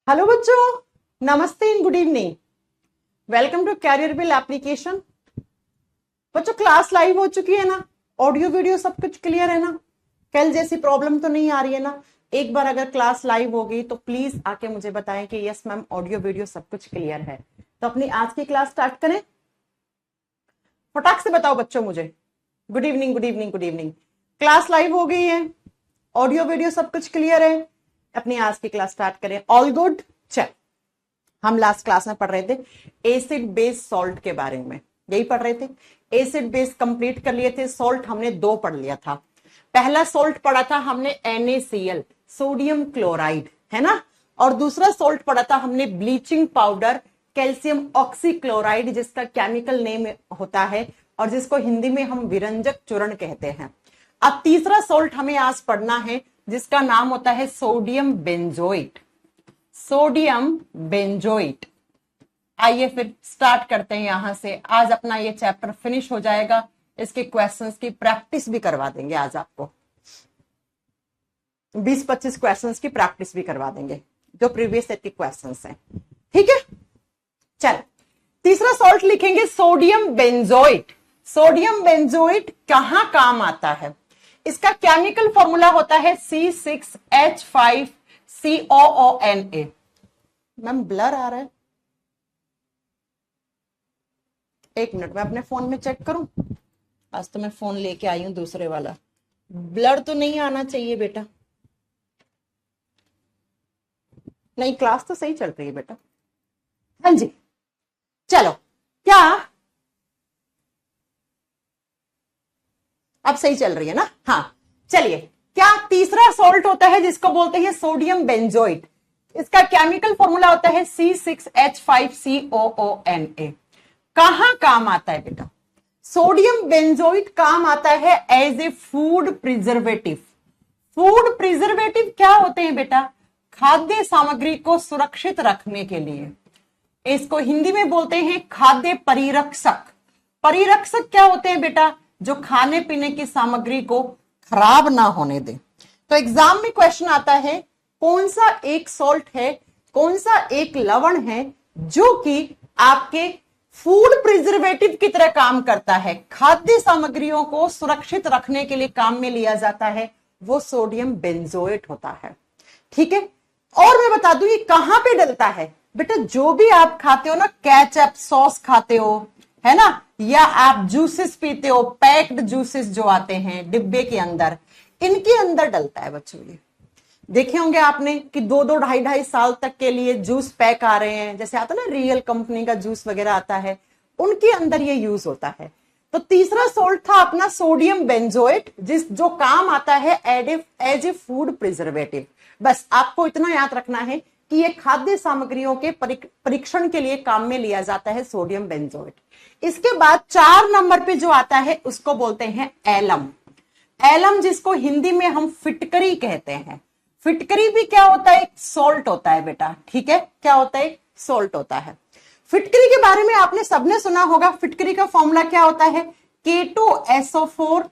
Hello बच्चों, नमस्ते and good evening. Welcome to Careerwill application. बच्चों क्लास लाइव हो चुकी है ना? ऑडियो वीडियो सब कुछ क्लियर है ना? कल जैसी प्रॉब्लम तो नहीं आ रही है ना? एक बार अगर क्लास लाइव हो गई तो प्लीज आके मुझे बताएं कि यस मैम ऑडियो वीडियो सब कुछ क्लियर है। तो अपनी आज की क्लास स्टार्ट करें। फटाक से बताओ बच्चों मुझे। Good evening good evening good evening. Class live हो गई है, ऑडियो वीडियो सब कुछ क्लियर है। अपनी आज की क्लास स्टार्ट करें। All good. चल, हम लास्ट क्लास में पढ़ रहे थे एसिड बेस सॉल्ट के बारे में, यही पढ़ रहे थे। एसिड बेस कंप्लीट कर लिए थे। सॉल्ट हमने दो पढ़ लिया था। पहला सॉल्ट पढ़ा था हमने NaCl, सोडियम क्लोराइड, है ना? और दूसरा सॉल्ट पढ़ा था हमने ब्लीचिंग पाउडर, कैल्शियम ऑक्सीक्लोराइड, जिसका केमिकल नेम होता है और जिसको हिंदी में हम विरंजक चूर्ण कहते हैं। अब तीसरा सॉल्ट हमें आज पढ़ना है जिसका नाम होता है सोडियम बेंजोइट। Sodium benzoate. आइए फिर स्टार्ट करते हैं यहां से। आज अपना ये चैप्टर फिनिश हो जाएगा। इसके क्वेश्चंस की प्रैक्टिस भी करवा देंगे आज आपको। 20-25 क्वेश्चंस की प्रैक्टिस भी करवा देंगे जो प्रीवियस सेट के क्वेश्चंस हैं। ठीक है, चल तीसरा सॉल्ट लिखेंगे सोडियम बेंजोइट। सोडियम बेंजोइट कहां काम आता है? इसका केमिकल फॉर्मूला होता है C6H5COONA। मैम ब्लर आ रहा है, एक मिनट में अपने फोन में चेक करूं। आज तो मैं फोन लेके आई हूं दूसरे वाला। ब्लर तो नहीं आना चाहिए बेटा। नहीं, क्लास तो सही चल रही है बेटा। हाँ जी, चलो। क्या अब सही चल रही है ना? हाँ, चलिए। क्या तीसरा सॉल्ट होता है जिसको बोलते हैं सोडियम बेंजोइट। इसका केमिकल फॉर्मूला होता है C6H5COONA। कहां काम आता है बेटा? सोडियम बेंजोइट काम आता है as a food preservative. Food preservative क्या होते हैं बेटा? खाद्य सामग्री को सुरक्षित रखने के लिए। इसको हिंदी में बोलते हैं खाद्य परिरक्षक। परिरक्षक क्या होते हैं बेटा? जो खाने पीने की सामग्री को खराब ना होने दे। तो एग्जाम में क्वेश्चन आता है कौन सा एक सॉल्ट है, कौन सा एक लवण है जो कि आपके फूड प्रिजर्वेटिव की तरह काम करता है, खाद्य सामग्रियों को सुरक्षित रखने के लिए काम में लिया जाता है, वो सोडियम बेंजोएट होता है। ठीक है, और मैं बता दूं ये कहां पे डलता है बेटा? जो भी आप खाते हो ना, केचप सॉस खाते हो, है ना, या आप जूसेस पीते हो, पैक्ड जूसेस जो आते हैं डिब्बे के अंदर, इनके अंदर डलता है बच्चों। ये देखे होंगे आपने कि 2-2 ढाई-ढाई साल तक के लिए जूस पैक आ रहे हैं, जैसे आता ना रियल कंपनी का जूस वगैरह आता है, उनके अंदर ये यूज होता है। तो तीसरा सॉल्ट था अपना सोडियम बेंजोएट, जो काम आता है एज ए फूड प्रिजर्वेटिव। बस आपको इतना याद रखना है कि ये खाद्य सामग्रियों के परीक्षण के लिए काम में लिया जाता है सोडियम बेंजोएट। इसके बाद 4 नंबर पे जो आता है उसको बोलते हैं एलम। एलम जिसको हिंदी में हम फिटकरी कहते हैं। फिटकरी भी क्या होता है? एक सॉल्ट होता है बेटा। ठीक है, क्या होता है? सॉल्ट होता है। फिटकरी के बारे में आपने सबने सुना होगा। फिटकरी का फॉर्मूला क्या होता है? K2SO4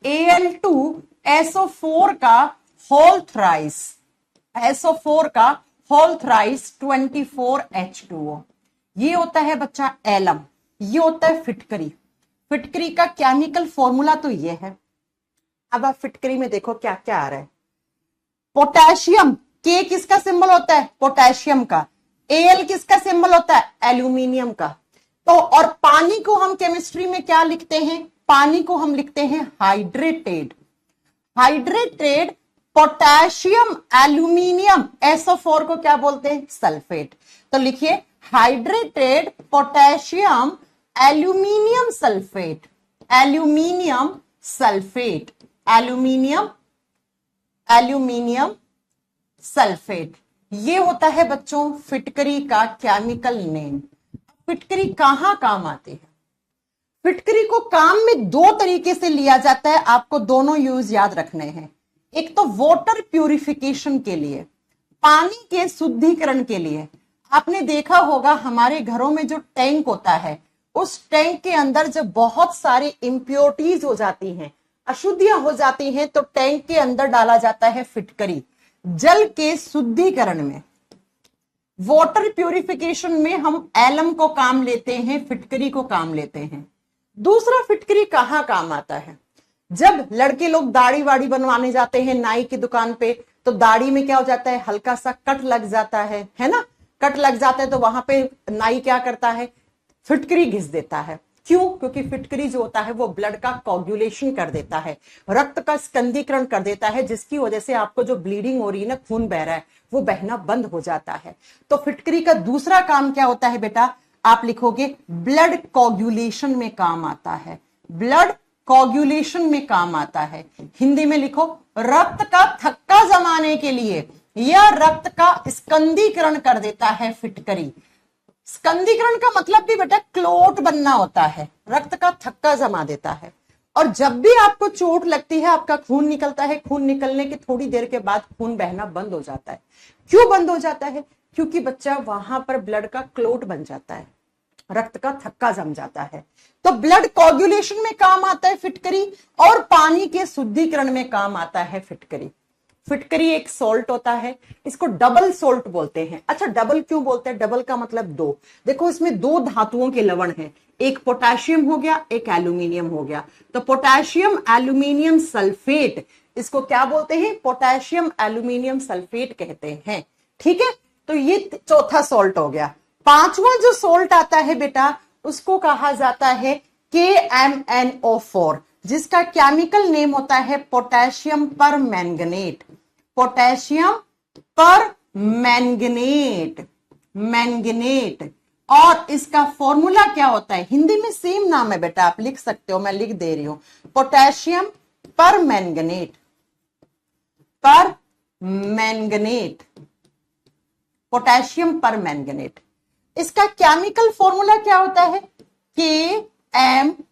Al2SO4 का होल थ्राइस, SO4 का होल थ्राइस 24H2O। ये होता है बच्चा एलम। ये होता है फिटकरी। फिटकरी का केमिकल फॉर्मूला तो ये है। अब आप फिटकरी में देखो क्या क्या आ रहा है। पोटेशियम, के किसका सिंबल होता है? पोटेशियम का। Al किसका सिंबल होता है? एल्यूमिनियम का। तो और पानी को हम केमिस्ट्री में क्या लिखते हैं? पानी को हम लिखते हैं hydrated. Hydrated potassium aluminium, SO4 को क्या बोलते हैं? सल्फेट। तो लिखिए hydrated potassium aluminium sulphate. Aluminium sulphate, aluminium sulphate. ये होता है बच्चों फिटकरी का केमिकल नेम। फिटकरी कहां काम आती है? फिटकरी को काम में 2 तरीके से लिया जाता है, आपको दोनों यूज याद रखने हैं। एक तो वाटर प्यूरिफिकेशन के लिए, पानी के शुद्धिकरण के लिए। आपने देखा होगा हमारे घरों में जो टैंक होता है, उस टैंक के अंदर जब बहुत सारी इंप्योरिटीज हो जाती हैं, अशुद्धियां हो जाती हैं, तो टैंक के अंदर डाला जाता है फिटकरी, जल के शुद्धिकरण में। वाटर प्यूरिफिकेशन में हम एलम को काम लेते हैं, फिटकरी को काम लेते हैं। दूसरा, फिटकरी कहाँ काम आता है? जब लड़के लोग दाढ़ी वाड़ी बनवाने जाते हैं नाई की दुकान पे, तो दाढ़ी में क्या हो जाता है, हल्का सा कट लग जाता है ना, कट लग जाता है तो वहां पे नाई क्या करता है, फिटकरी घिस देता है। क्यों? क्योंकि फिटकरी जो होता है वो ब्लड का कोगुलेशन कर देता है, रक्त का स्कंदीकरण कर देता है, जिसकी वजह से आपको जो ब्लीडिंग हो रही है ना, खून बह रहा है, वो बहना बंद हो जाता है। तो फिटकरी का दूसरा काम क्या होता है बेटा? आप लिखोगे ब्लड कोगुलेशन में काम आता है, ब्लड कोगुलेशन में काम आता है। हिंदी में लिखो, रक्त का थक्का जमाने के लिए या रक्त का स्कंदीकरण कर देता है फिटकरी। स्कंदीकरण का मतलब भी बेटा क्लोट बनना होता है, रक्त का थक्का जमा देता है। और जब भी आपको चोट लगती है, आपका खून निकलता है, खून निकलने के थोड़ी देर के बाद खून बहना बंद हो जाता है। क्यों बंद हो जाता है? क्योंकि बच्चा वहां पर ब्लड का क्लोट बन जाता है, रक्त का थक्का जम जाता है। तो ब्लड कोगुलेशन में काम आता है फिटकरी, और पानी के शुद्धिकरण में काम आता है फिटकरी। फिटकरी एक सॉल्ट होता है, इसको डबल सॉल्ट बोलते हैं। अच्छा, डबल क्यों बोलते हैं? डबल का मतलब दो। देखो इसमें दो धातुओं के लवण हैं, एक पोटेशियम हो गया, एक एल्यूमिनियम हो गया। तो पोटेशियम एल्यूमिनियम सल्फेट, इसको क्या बोलते हैं? पोटेशियम एल्यूमिनियम सल्फेट कहते हैं। ठीक है, तो ये चौथा सॉल्ट हो गया। पांचवा जो सॉल्ट आता है बेटा, उसको कहा जाता है KMnO4, जिसका केमिकल नेम होता है पोटेशियम पर मैंगनेट। पोटेशियम पर मैंगनेट, मैंगनेट। और इसका फॉर्मूला क्या होता है? हिंदी में सेम नाम है बेटा, आप लिख सकते हो, मैं लिख दे रही हूं, पोटेशियम पर मैंगनेट, पर मैंगनेट, पोटेशियम पर मैंगनेट। इसका केमिकल फॉर्मूला क्या होता है?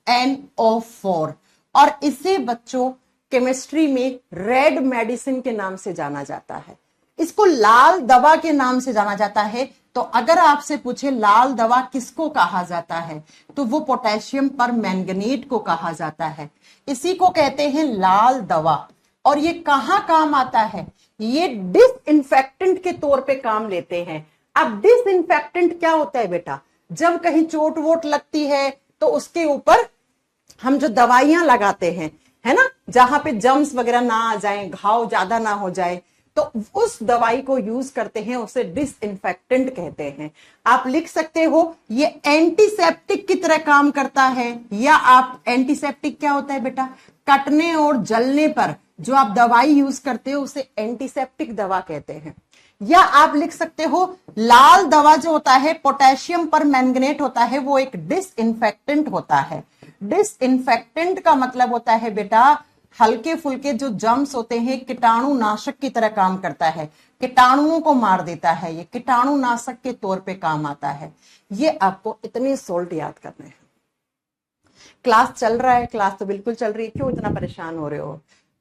KMnO4। और इसे बच्चों केमिस्ट्री में रेड मेडिसिन के नाम से जाना जाता है, इसको लाल दवा के नाम से जाना जाता है। तो अगर आपसे पूछे लाल दवा किसको कहा जाता है, तो वो पोटेशियम पर मैंगनेट को कहा जाता है, इसी को कहते हैं लाल दवा। और ये कहां काम आता है? ये डिसइंफेक्टेंट के तौर पे काम लेते हैं। अब डिसइंफेक्टेंट क्या होता है बेटा? जब कहीं चोट वोट लगती है तो उसके ऊपर हम जो दवाइयां लगाते हैं, है ना, जहां पे जर्म्स वगैरह ना आ जाए, घाव ज्यादा ना हो जाए, तो उस दवाई को यूज करते हैं, उसे डिसइंफेक्टेंट कहते हैं। आप लिख सकते हो ये एंटीसेप्टिक की तरह काम करता है, या आप एंटीसेप्टिक क्या होता है बेटा? कटने और जलने पर जो आप दवाई यूज करते हो उसे एंटीसेप्टिक दवा कहते हैं। या आप लिख सकते हो लाल दवा जो होता है पोटेशियम पर मैंगनेट होता है, वो एक डिसइंफेक्टेंट होता है। डिसइंफेक्टेंट का मतलब होता है बेटा हल्के फुल्के जो जर्म्स होते हैं, कीटाणु नाशक की तरह काम करता है, कीटाणुओं को मार देता है, ये कीटाणु नाशक के तौर पे काम आता है। ये आपको इतने सॉल्ट याद करने हैं। क्लास चल रहा है? क्लास तो बिल्कुल चल रही है, क्यों इतना परेशान हो रहे हो?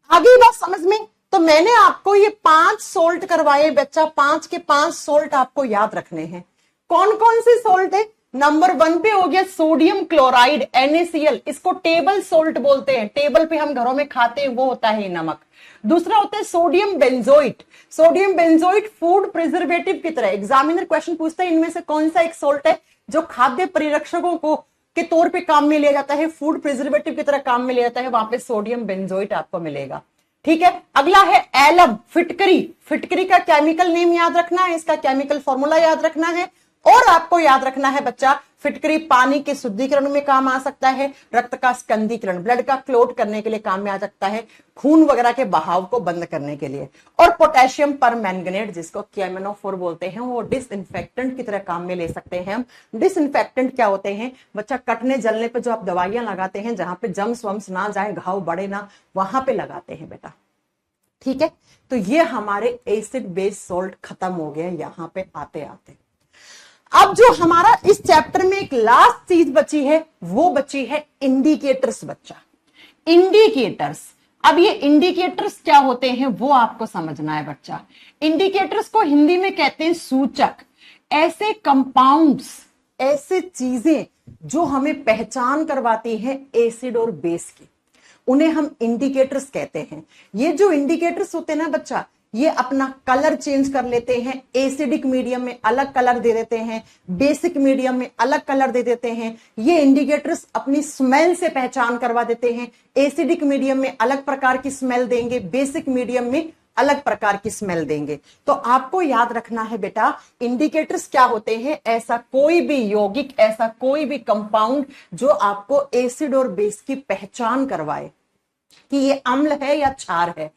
आगे बात समझ में? तो मैंने आपको ये 5 सोल्ट करवाए बच्चा, 5 के 5 सोल्ट आपको याद रखने हैं। कौन कौन से सोल्ट है? नंबर 1 पे हो गया सोडियम क्लोराइड NaCl, इसको टेबल सोल्ट बोलते हैं, टेबल पे हम घरों में खाते हैं वो होता है नमक। दूसरा होता है sodium benzoate. Sodium benzoate food preservative की तरह एग्जामिनर क्वेश्चन पूछता है इनमें से कौन सा एक सोल्ट है जो खाद्य परिरक्षकों को के तौर पे काम में लिया जाता है, फूड प्रिजर्वेटिव की तरह काम में लिया जाता है, वहां पे सोडियम बेंजोइट आपको मिलेगा। ठीक है, अगला है एलम, फिटकरी। फिटकरी का केमिकल नेम याद रखना है, इसका केमिकल फॉर्मूला याद रखना है, और आपको याद रखना है बच्चा फिटकरी पानी के शुद्धिकरण में काम आ सकता है, रक्त का स्कंदीकरण, ब्लड का क्लोट करने के लिए काम में आ सकता है, खून वगैरह के बहाव को बंद करने के लिए। और पोटेशियम पर मैंगनेट जिसको KMnO4 बोलते हैं, वो डिसइंफेक्टेंट की तरह काम में ले सकते हैं हम। डिसइंफेक्टेंट क्या होते हैं बच्चा? कटने जलने पे जो आप दवाइयां लगाते हैं, जहां पे जम्स वम्स ना जाए, घाव बढ़े ना, वहां पे लगाते हैं बेटा। ठीक है, तो ये हमारे एसिड बेस सॉल्ट खत्म हो गए यहां पे आते आते। अब जो हमारा इस चैप्टर में एक लास्ट चीज बची है, वो बची है इंडिकेटर्स बच्चा। इंडिकेटर्स, अब ये इंडिकेटर्स क्या होते हैं वो आपको समझना है बच्चा। इंडिकेटर्स को हिंदी में कहते हैं सूचक। ऐसे कंपाउंड्स, ऐसे चीजें जो हमें पहचान करवाती हैं एसिड और बेस की, उन्हें हम इंडिकेटर्स कहते हैं। ये जो इंडिकेटर्स होते हैं ना बच्चा, ये अपना कलर चेंज कर लेते हैं, एसिडिक मीडियम में अलग कलर दे देते हैं, बेसिक मीडियम में अलग कलर दे देते हैं। ये इंडिकेटर्स अपनी स्मेल से पहचान करवा देते हैं, एसिडिक मीडियम में अलग प्रकार की स्मेल देंगे, बेसिक मीडियम में अलग प्रकार की स्मेल देंगे। तो आपको याद रखना है बेटा, इंडिकेटर्स क्या होते हैं, ऐसा कोई भी यौगिक, ऐसा कोई भी कंपाउंड जो आपको एसिड और बेस की पहचान करवाए कि ये अम्ल है या क्षार है,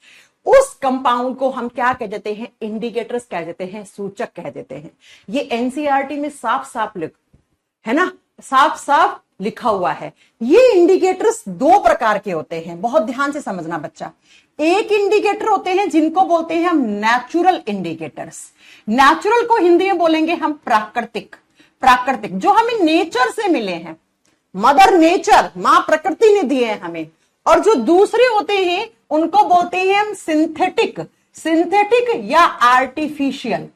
उस कंपाउंड को हम क्या कह देते हैं, इंडिकेटर्स कह देते हैं, सूचक कह देते हैं। ये एनसीईआरटी में साफ साफ है ना, साफ साफ लिखा हुआ है। ये इंडिकेटर्स दो प्रकार के होते हैं, बहुत ध्यान से समझना बच्चा। एक इंडिकेटर होते हैं जिनको बोलते हैं हम नेचुरल इंडिकेटर्स। नेचुरल को हिंदी में बोलेंगे हम प्राकृतिक। प्राकृतिक जो हमें नेचर से मिले हैं, मदर नेचर, मां प्रकृति ने दिए हैं हमें। और जो दूसरे होते हैं उनको बोलते हैं हम सिंथेटिक। सिंथेटिक या आर्टिफिशियल।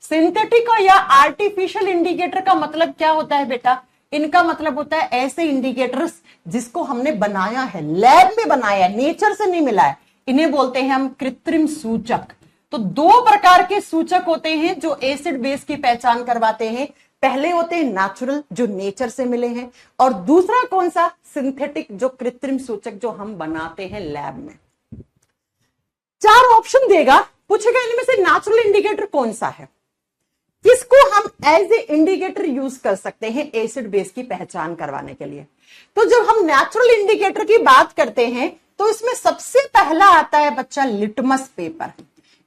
सिंथेटिक या आर्टिफिशियल इंडिकेटर का मतलब क्या होता है बेटा, इनका मतलब होता है ऐसे इंडिकेटर्स जिसको हमने बनाया है, लैब में बनाया है, नेचर से नहीं मिला है, इन्हें बोलते हैं हम कृत्रिम सूचक। तो दो प्रकार के सूचक होते हैं जो एसिड बेस की पहचान करवाते हैं। पहले होते हैं नेचुरल जो नेचर से मिले हैं, और दूसरा कौन सा, सिंथेटिक जो कृत्रिम सूचक जो हम बनाते हैं लैब में। चार ऑप्शन देगा, पूछेगा इनमें से नेचुरल इंडिकेटर कौन सा है, किसको हम एज ए इंडिकेटर यूज कर सकते हैं एसिड बेस की पहचान करवाने के लिए। तो जब हम नेचुरल इंडिकेटर की बात करते हैं तो इसमें सबसे पहला आता है बच्चा लिटमस पेपर।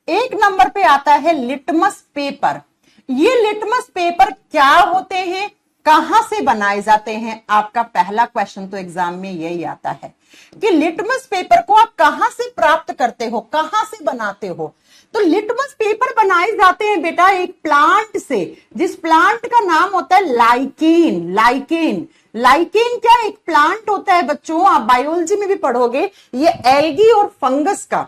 एक नंबर पे आता है लिटमस पेपर। ये लिटमस पेपर क्या होते हैं, कहां से बनाए जाते हैं, आपका पहला क्वेश्चन तो एग्जाम में यही आता है कि लिटमस पेपर को आप कहां से प्राप्त करते हो, कहां से बनाते हो। तो लिटमस पेपर बनाए जाते हैं बेटा एक प्लांट से, जिस प्लांट का नाम होता है लाइकेन। लाइकेन, लाइकेन क्या एक प्लांट होता है बच्चों, आप बायोलॉजी में भी पढ़ोगे। ये एल्गी और फंगस का,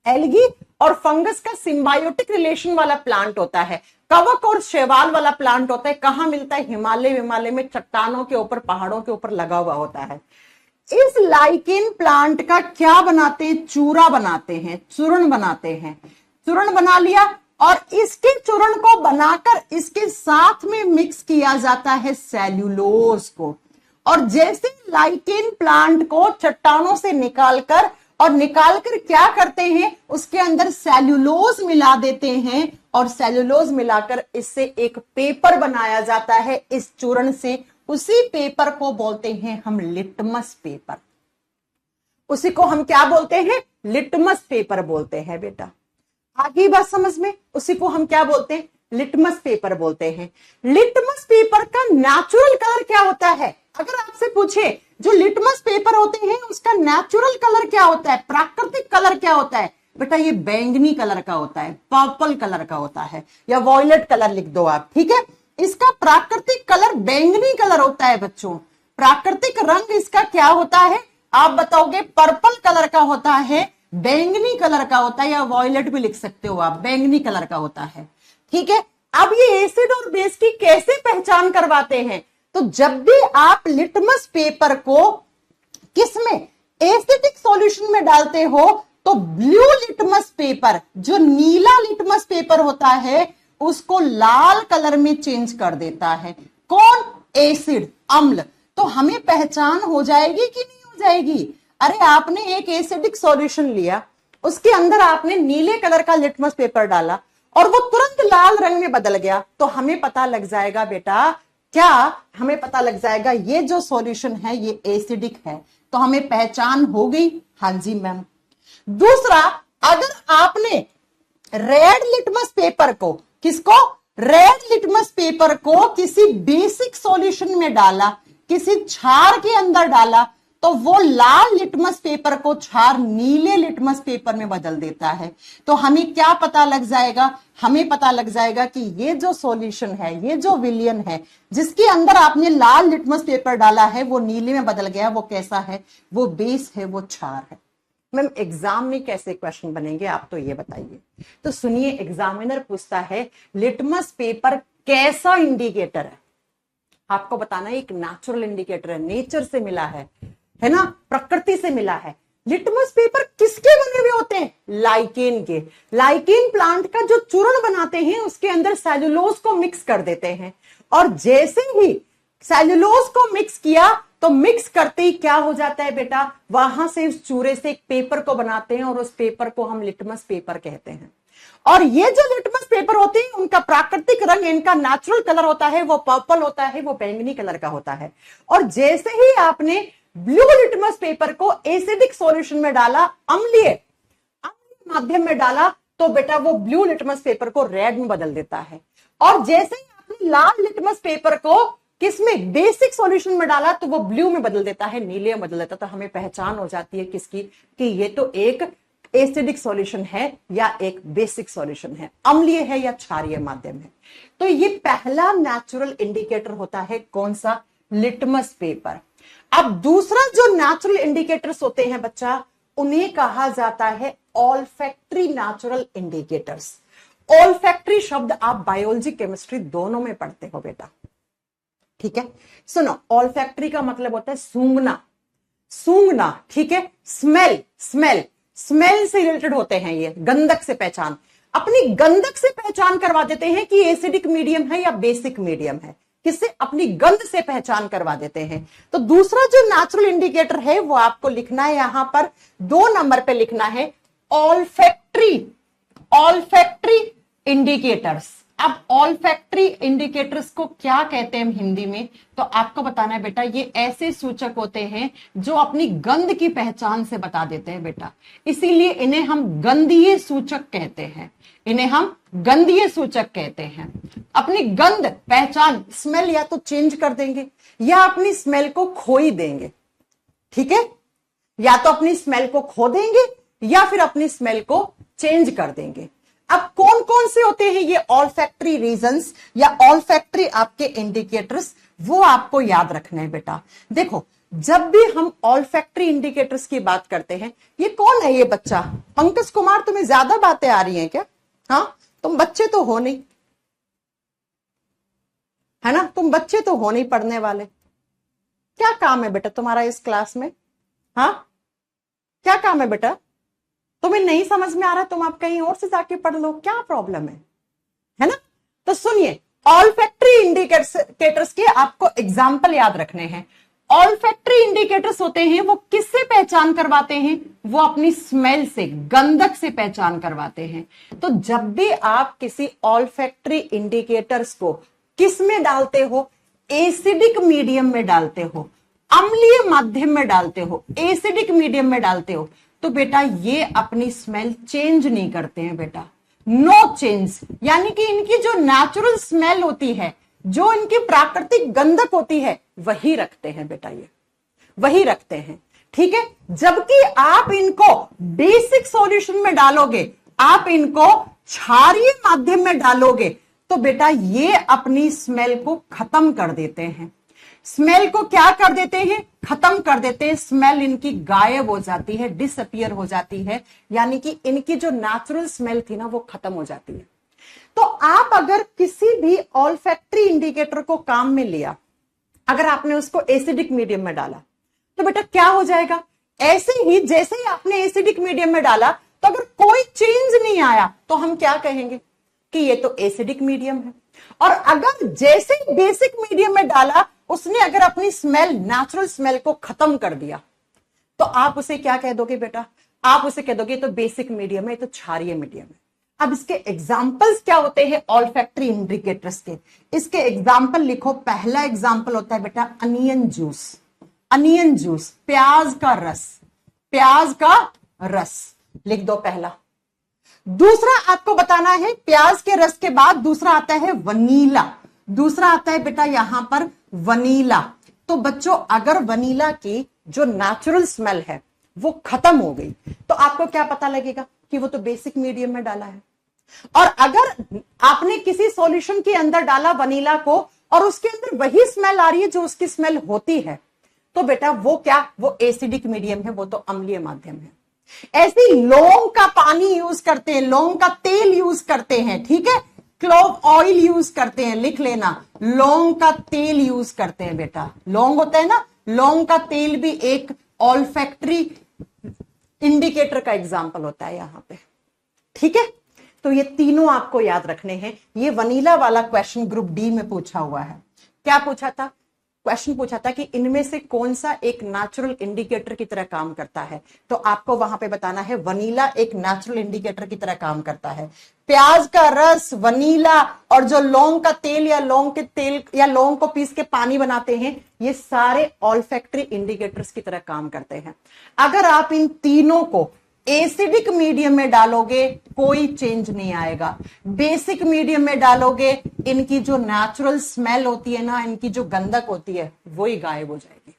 एल्गी और फंगस का सिम्बायोटिक रिलेशन वाला प्लांट होता है, कवक और शैवाल वाला प्लांट होता है। कहां मिलता है, हिमालय में चट्टानों के ऊपर, पहाड़ों के ऊपर लगा हुआ होता है। इस लाइकेन प्लांट का क्या बनाते हैं, चूरा बनाते हैं, चूर्ण बनाते हैं। चूर्ण बना लिया और इसके चूर्ण को बनाकर इसके साथ में मिक्स किया जाता है सेल्यूलोज को। और जैसे लाइकेन प्लांट को चट्टानों से निकालकर क्या करते हैं, उसके अंदर सेल्यूलोज मिला देते हैं और सेल्यूलोज मिलाकर इससे एक पेपर बनाया जाता है इस चूर्ण से। उसी पेपर को बोलते हैं हम लिटमस पेपर। उसी को हम क्या बोलते हैं, लिटमस पेपर बोलते हैं बेटा। आगे बात समझ में, उसी को हम क्या बोलते हैं, लिटमस पेपर बोलते हैं। लिटमस पेपर का नेचुरल कलर क्या होता है, अगर आपसे पूछे जो लिटमस पेपर होते हैं उसका नेचुरल कलर क्या होता है, प्राकृतिक कलर क्या होता है, बेटा ये बैंगनी कलर का होता है, पर्पल कलर का होता है, या वॉयलेट कलर लिख दो आप, ठीक है। इसका प्राकृतिक कलर बैंगनी कलर होता है बच्चों। प्राकृतिक रंग इसका क्या होता है, आप बताओगे पर्पल कलर का होता है, बैंगनी कलर का होता है, या वॉयलेट भी लिख सकते हो आप, बैंगनी कलर का होता है, ठीक है। अब ये एसिड और बेस की कैसे पहचान करवाते हैं, तो जब भी आप लिटमस पेपर को किसमें, एसिडिक सॉल्यूशन में डालते हो, तो ब्लू लिटमस पेपर, जो नीला लिटमस पेपर होता है, उसको लाल कलर में चेंज कर देता है। कौन, एसिड, अम्ल। तो हमें पहचान हो जाएगी कि नहीं हो जाएगी। अरे आपने एक एसिडिक सॉल्यूशन लिया, उसके अंदर आपने नीले कलर का लिटमस पेपर डाला और वो तुरंत लाल रंग में बदल गया, तो हमें पता लग जाएगा बेटा, क्या हमें पता लग जाएगा ये जो सॉल्यूशन है ये एसिडिक है। तो हमें पहचान हो गई, हाँ जी मैम। दूसरा, अगर आपने रेड लिटमस पेपर को, किसको, रेड लिटमस पेपर को किसी बेसिक सॉल्यूशन में डाला, किसी क्षार के अंदर डाला, तो वो लाल लिटमस पेपर को क्षार नीले लिटमस पेपर में बदल देता है। तो हमें क्या पता लग जाएगा, हमें पता लग जाएगा कि ये जो सॉल्यूशन है, ये जो विलियन है, जिसके अंदर आपने लाल लिटमस पेपर डाला है, वो नीले में बदल गया, वो कैसा है, वो बेस है, वो क्षार है। मैम एग्जाम में कैसे क्वेश्चन बनेंगे आप तो ये बताइए। तो सुनिए, एग्जामिनर पूछता है लिटमस पेपर कैसा इंडिकेटर है, आपको बताना है एक नेचुरल इंडिकेटर है, नेचर से मिला है ना, प्रकृति से मिला है। लिटमस पेपर किसके बने हुए होते हैं? लाइकेन के। लाइकेन प्लांट का जो चूर्ण बनाते हैं उसके अंदर सेल्यूलोज को मिक्स कर देते हैं, और जैसे ही सेल्यूलोज को मिक्स किया तो मिक्स करते ही क्या हो जाता है बेटा, वहां से उस चूरे से एक पेपर को बनाते हैं और उस पेपर को हम लिटमस पेपर कहते हैं। और ये जो लिटमस पेपर होते हैं उनका प्राकृतिक रंग, इनका नेचुरल कलर होता है वो पर्पल होता है, वो बैंगनी कलर का होता है। और जैसे ही आपने ब्लू लिटमस पेपर को एसिडिक सॉल्यूशन में डाला, अम्लीय माध्यम में डाला, तो बेटा वो ब्लू लिटमस पेपर को रेड में बदल देता है। और जैसे ही आपने लाल लिटमस पेपर को किसमें, बेसिक सॉल्यूशन में डाला, तो वो ब्लू में बदल देता है, नीले में बदल देता है। तो हमें पहचान हो जाती है किसकी, कि ये तो एक एसिडिक सॉल्यूशन है या एक बेसिक सॉल्यूशन है, अम्लीय है या क्षारीय माध्यम है। तो ये पहला नेचुरल इंडिकेटर होता है, कौन सा, लिटमस पेपर। अब दूसरा जो नेचुरल इंडिकेटर्स होते हैं बच्चा, उन्हें कहा जाता है ऑल्फैक्टरी नेचुरल इंडिकेटर्स। ऑल्फैक्टरी शब्द आप बायोलॉजी केमिस्ट्री दोनों में पढ़ते हो बेटा, ठीक है। सुनो, ऑल्फैक्टरी का मतलब होता है सूंघना, सूंघना, ठीक है। स्मेल, स्मेल, स्मेल से रिलेटेड होते हैं ये, गंधक से पहचान। अपनी गंधक से पहचान करवा देते हैं कि एसिडिक मीडियम है या बेसिक मीडियम है, किससे, अपनी गंध से पहचान करवा देते हैं। तो दूसरा जो नेचुरल इंडिकेटर है वो आपको लिखना है, यहां पर 2 नंबर पे लिखना है ऑल्फैक्टरी, ऑल्फैक्टरी इंडिकेटर्स। अब ऑल्फैक्टरी इंडिकेटर्स को क्या कहते हैं हिंदी में, तो आपको बताना है बेटा, ये ऐसे सूचक होते हैं जो अपनी गंध की पहचान से बता देते हैं बेटा, इसीलिए इन्हें हम गंधीय सूचक कहते हैं, इन्हें हम गंधीय सूचक कहते हैं। अपनी गंध पहचान, स्मेल या तो चेंज कर देंगे या अपनी स्मेल को खो ही देंगे, ठीक है, या तो अपनी स्मेल को खो देंगे या फिर अपनी स्मेल को चेंज कर देंगे। अब कौन कौन से होते हैं ये ऑल्फैक्टरी रीजंस या ऑल्फैक्टरी आपके इंडिकेटर्स, वो आपको याद रखना है बेटा। देखो, जब भी हम ऑल्फैक्टरी इंडिकेटर्स की बात करते हैं, ये कौन है ये बच्चा, पंकज कुमार, तुम्हें ज्यादा बातें आ रही हैं क्या? हाँ, तुम बच्चे तो हो नहीं, है ना, तुम बच्चे तो हो नहीं पढ़ने वाले। क्या काम है बेटा तुम्हारा इस क्लास में? हाँ, क्या काम है बेटा? तुम्हें नहीं समझ में आ रहा, तुम आप कहीं और से जाके पढ़ लो, क्या प्रॉब्लम है ना? तो सुनिए, ऑल्फैक्टरी इंडिकेटर्स के आपको एग्जाम्पल याद रखने हैं। ऑल्फैक्टरी इंडिकेटर्स होते हैं वो किससे पहचान करवाते हैं, वो अपनी स्मेल से, गंधक से पहचान करवाते हैं। तो जब भी आप किसी ऑल्फैक्टरी इंडिकेटर्स को किस में डालते हो, एसिडिक मीडियम में डालते हो, अम्लीय माध्यम में डालते हो, एसिडिक मीडियम में डालते हो, तो बेटा ये अपनी स्मेल चेंज नहीं करते हैं बेटा, नो चेंज। यानी कि इनकी जो नेचुरल स्मेल होती है, जो इनकी प्राकृतिक गंधक होती है, वही रखते हैं बेटा, ये वही रखते हैं, ठीक है। जबकि आप इनको बेसिक सॉल्यूशन में डालोगे, आप इनको क्षारीय माध्यम में डालोगे, तो बेटा ये अपनी स्मेल को खत्म कर देते हैं। स्मेल को क्या कर देते हैं, खत्म कर देते हैं। स्मेल इनकी गायब हो जाती है, डिसअपियर हो जाती है, यानी कि इनकी जो नेचुरल स्मेल थी ना वो खत्म हो जाती है। तो आप अगर किसी भी ऑल्फैक्टरी इंडिकेटर को काम में लिया, अगर आपने उसको एसिडिक मीडियम में डाला, तो बेटा क्या हो जाएगा, ऐसे ही जैसे ही आपने एसिडिक मीडियम में डाला, तो अगर कोई चेंज नहीं आया तो हम क्या कहेंगे कि ये तो एसिडिक मीडियम है। और अगर जैसे ही बेसिक मीडियम में डाला, उसने अगर अपनी स्मेल, नेचुरल स्मेल को खत्म कर दिया, तो आप उसे क्या कह दोगे बेटा, आप उसे कह दोगे तो बेसिक मीडियम है, तो क्षारीय मीडियम है। अब इसके एग्जाम्पल्स क्या होते हैं ऑल्फैक्टरी इंडिकेटर्स के, इसके एग्जाम्पल लिखो। पहला एग्जाम्पल होता है बेटा अनियन जूस, अनियन जूस, प्याज का रस, प्याज का रस लिख दो पहला। दूसरा आपको बताना है, प्याज के रस के बाद दूसरा आता है वनीला, दूसरा आता है बेटा यहां पर वनीला। तो बच्चों अगर वनीला की जो नेचुरल स्मेल है वो खत्म हो गई, तो आपको क्या पता लगेगा कि वो तो बेसिक मीडियम में डाला है। और अगर आपने किसी सॉल्यूशन के अंदर डाला वनीला को और उसके अंदर वही स्मेल आ रही है जो उसकी स्मेल होती है, तो बेटा वो क्या, वो एसिडिक मीडियम है, वो तो अम्लीय माध्यम है। ऐसे लौंग का पानी यूज करते हैं, लौंग का तेल यूज करते हैं, ठीक है, क्लोव ऑयल यूज करते हैं, लिख लेना, लौंग का तेल यूज करते हैं बेटा। लौंग होता है ना, लौंग का तेल भी एक ऑल्फैक्टरी इंडिकेटर का एग्जाम्पल होता है यहां पे। ठीक है, तो ये तीनों आपको याद रखने हैं। ये वनीला वाला क्वेश्चन ग्रुप डी में पूछा हुआ है। क्या पूछा था? क्वेश्चन पूछा था कि इनमें से कौन सा एक नेचुरल इंडिकेटर की तरह काम करता है, तो आपको वहां पे बताना है वनीला एक नेचुरल इंडिकेटर की तरह काम करता है। प्याज का रस, वनीला और जो लौंग का तेल या लौंग के तेल या लौंग को पीस के पानी बनाते हैं, ये सारे ऑल्फैक्टरी इंडिकेटर्स की तरह काम करते हैं। अगर आप इन तीनों को एसिडिक मीडियम में डालोगे कोई चेंज नहीं आएगा, बेसिक मीडियम में डालोगे इनकी जो नेचुरल स्मेल होती है ना, इनकी जो गंधक होती है वही गायब हो जाएगी।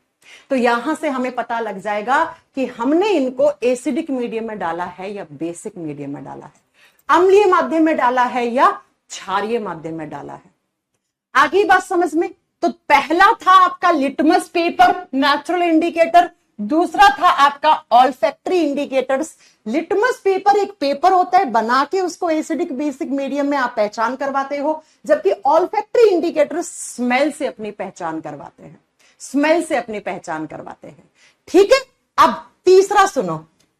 तो यहां से हमें पता लग जाएगा कि हमने इनको एसिडिक मीडियम में डाला है या बेसिक मीडियम में डाला है, अम्लीय माध्यम में डाला है या क्षारीय माध्यम में डाला है। आगे बात समझ में? तो पहला था आपका लिटमस पेपर नेचुरल इंडिकेटर, दूसरा था आपका ऑल्फैक्टरी इंडिकेटर्स। लिटमस पेपर एक पेपर होता है, बना के उसको एसिडिक बेसिक मीडियम में आप पहचान करवाते हो, जबकि ऑल्फैक्टरी इंडिकेटर्स स्मेल से अपनी पहचान करवाते हैं, स्मेल से अपनी पहचान करवाते हैं। ठीक है, अब तीसरा सुनो,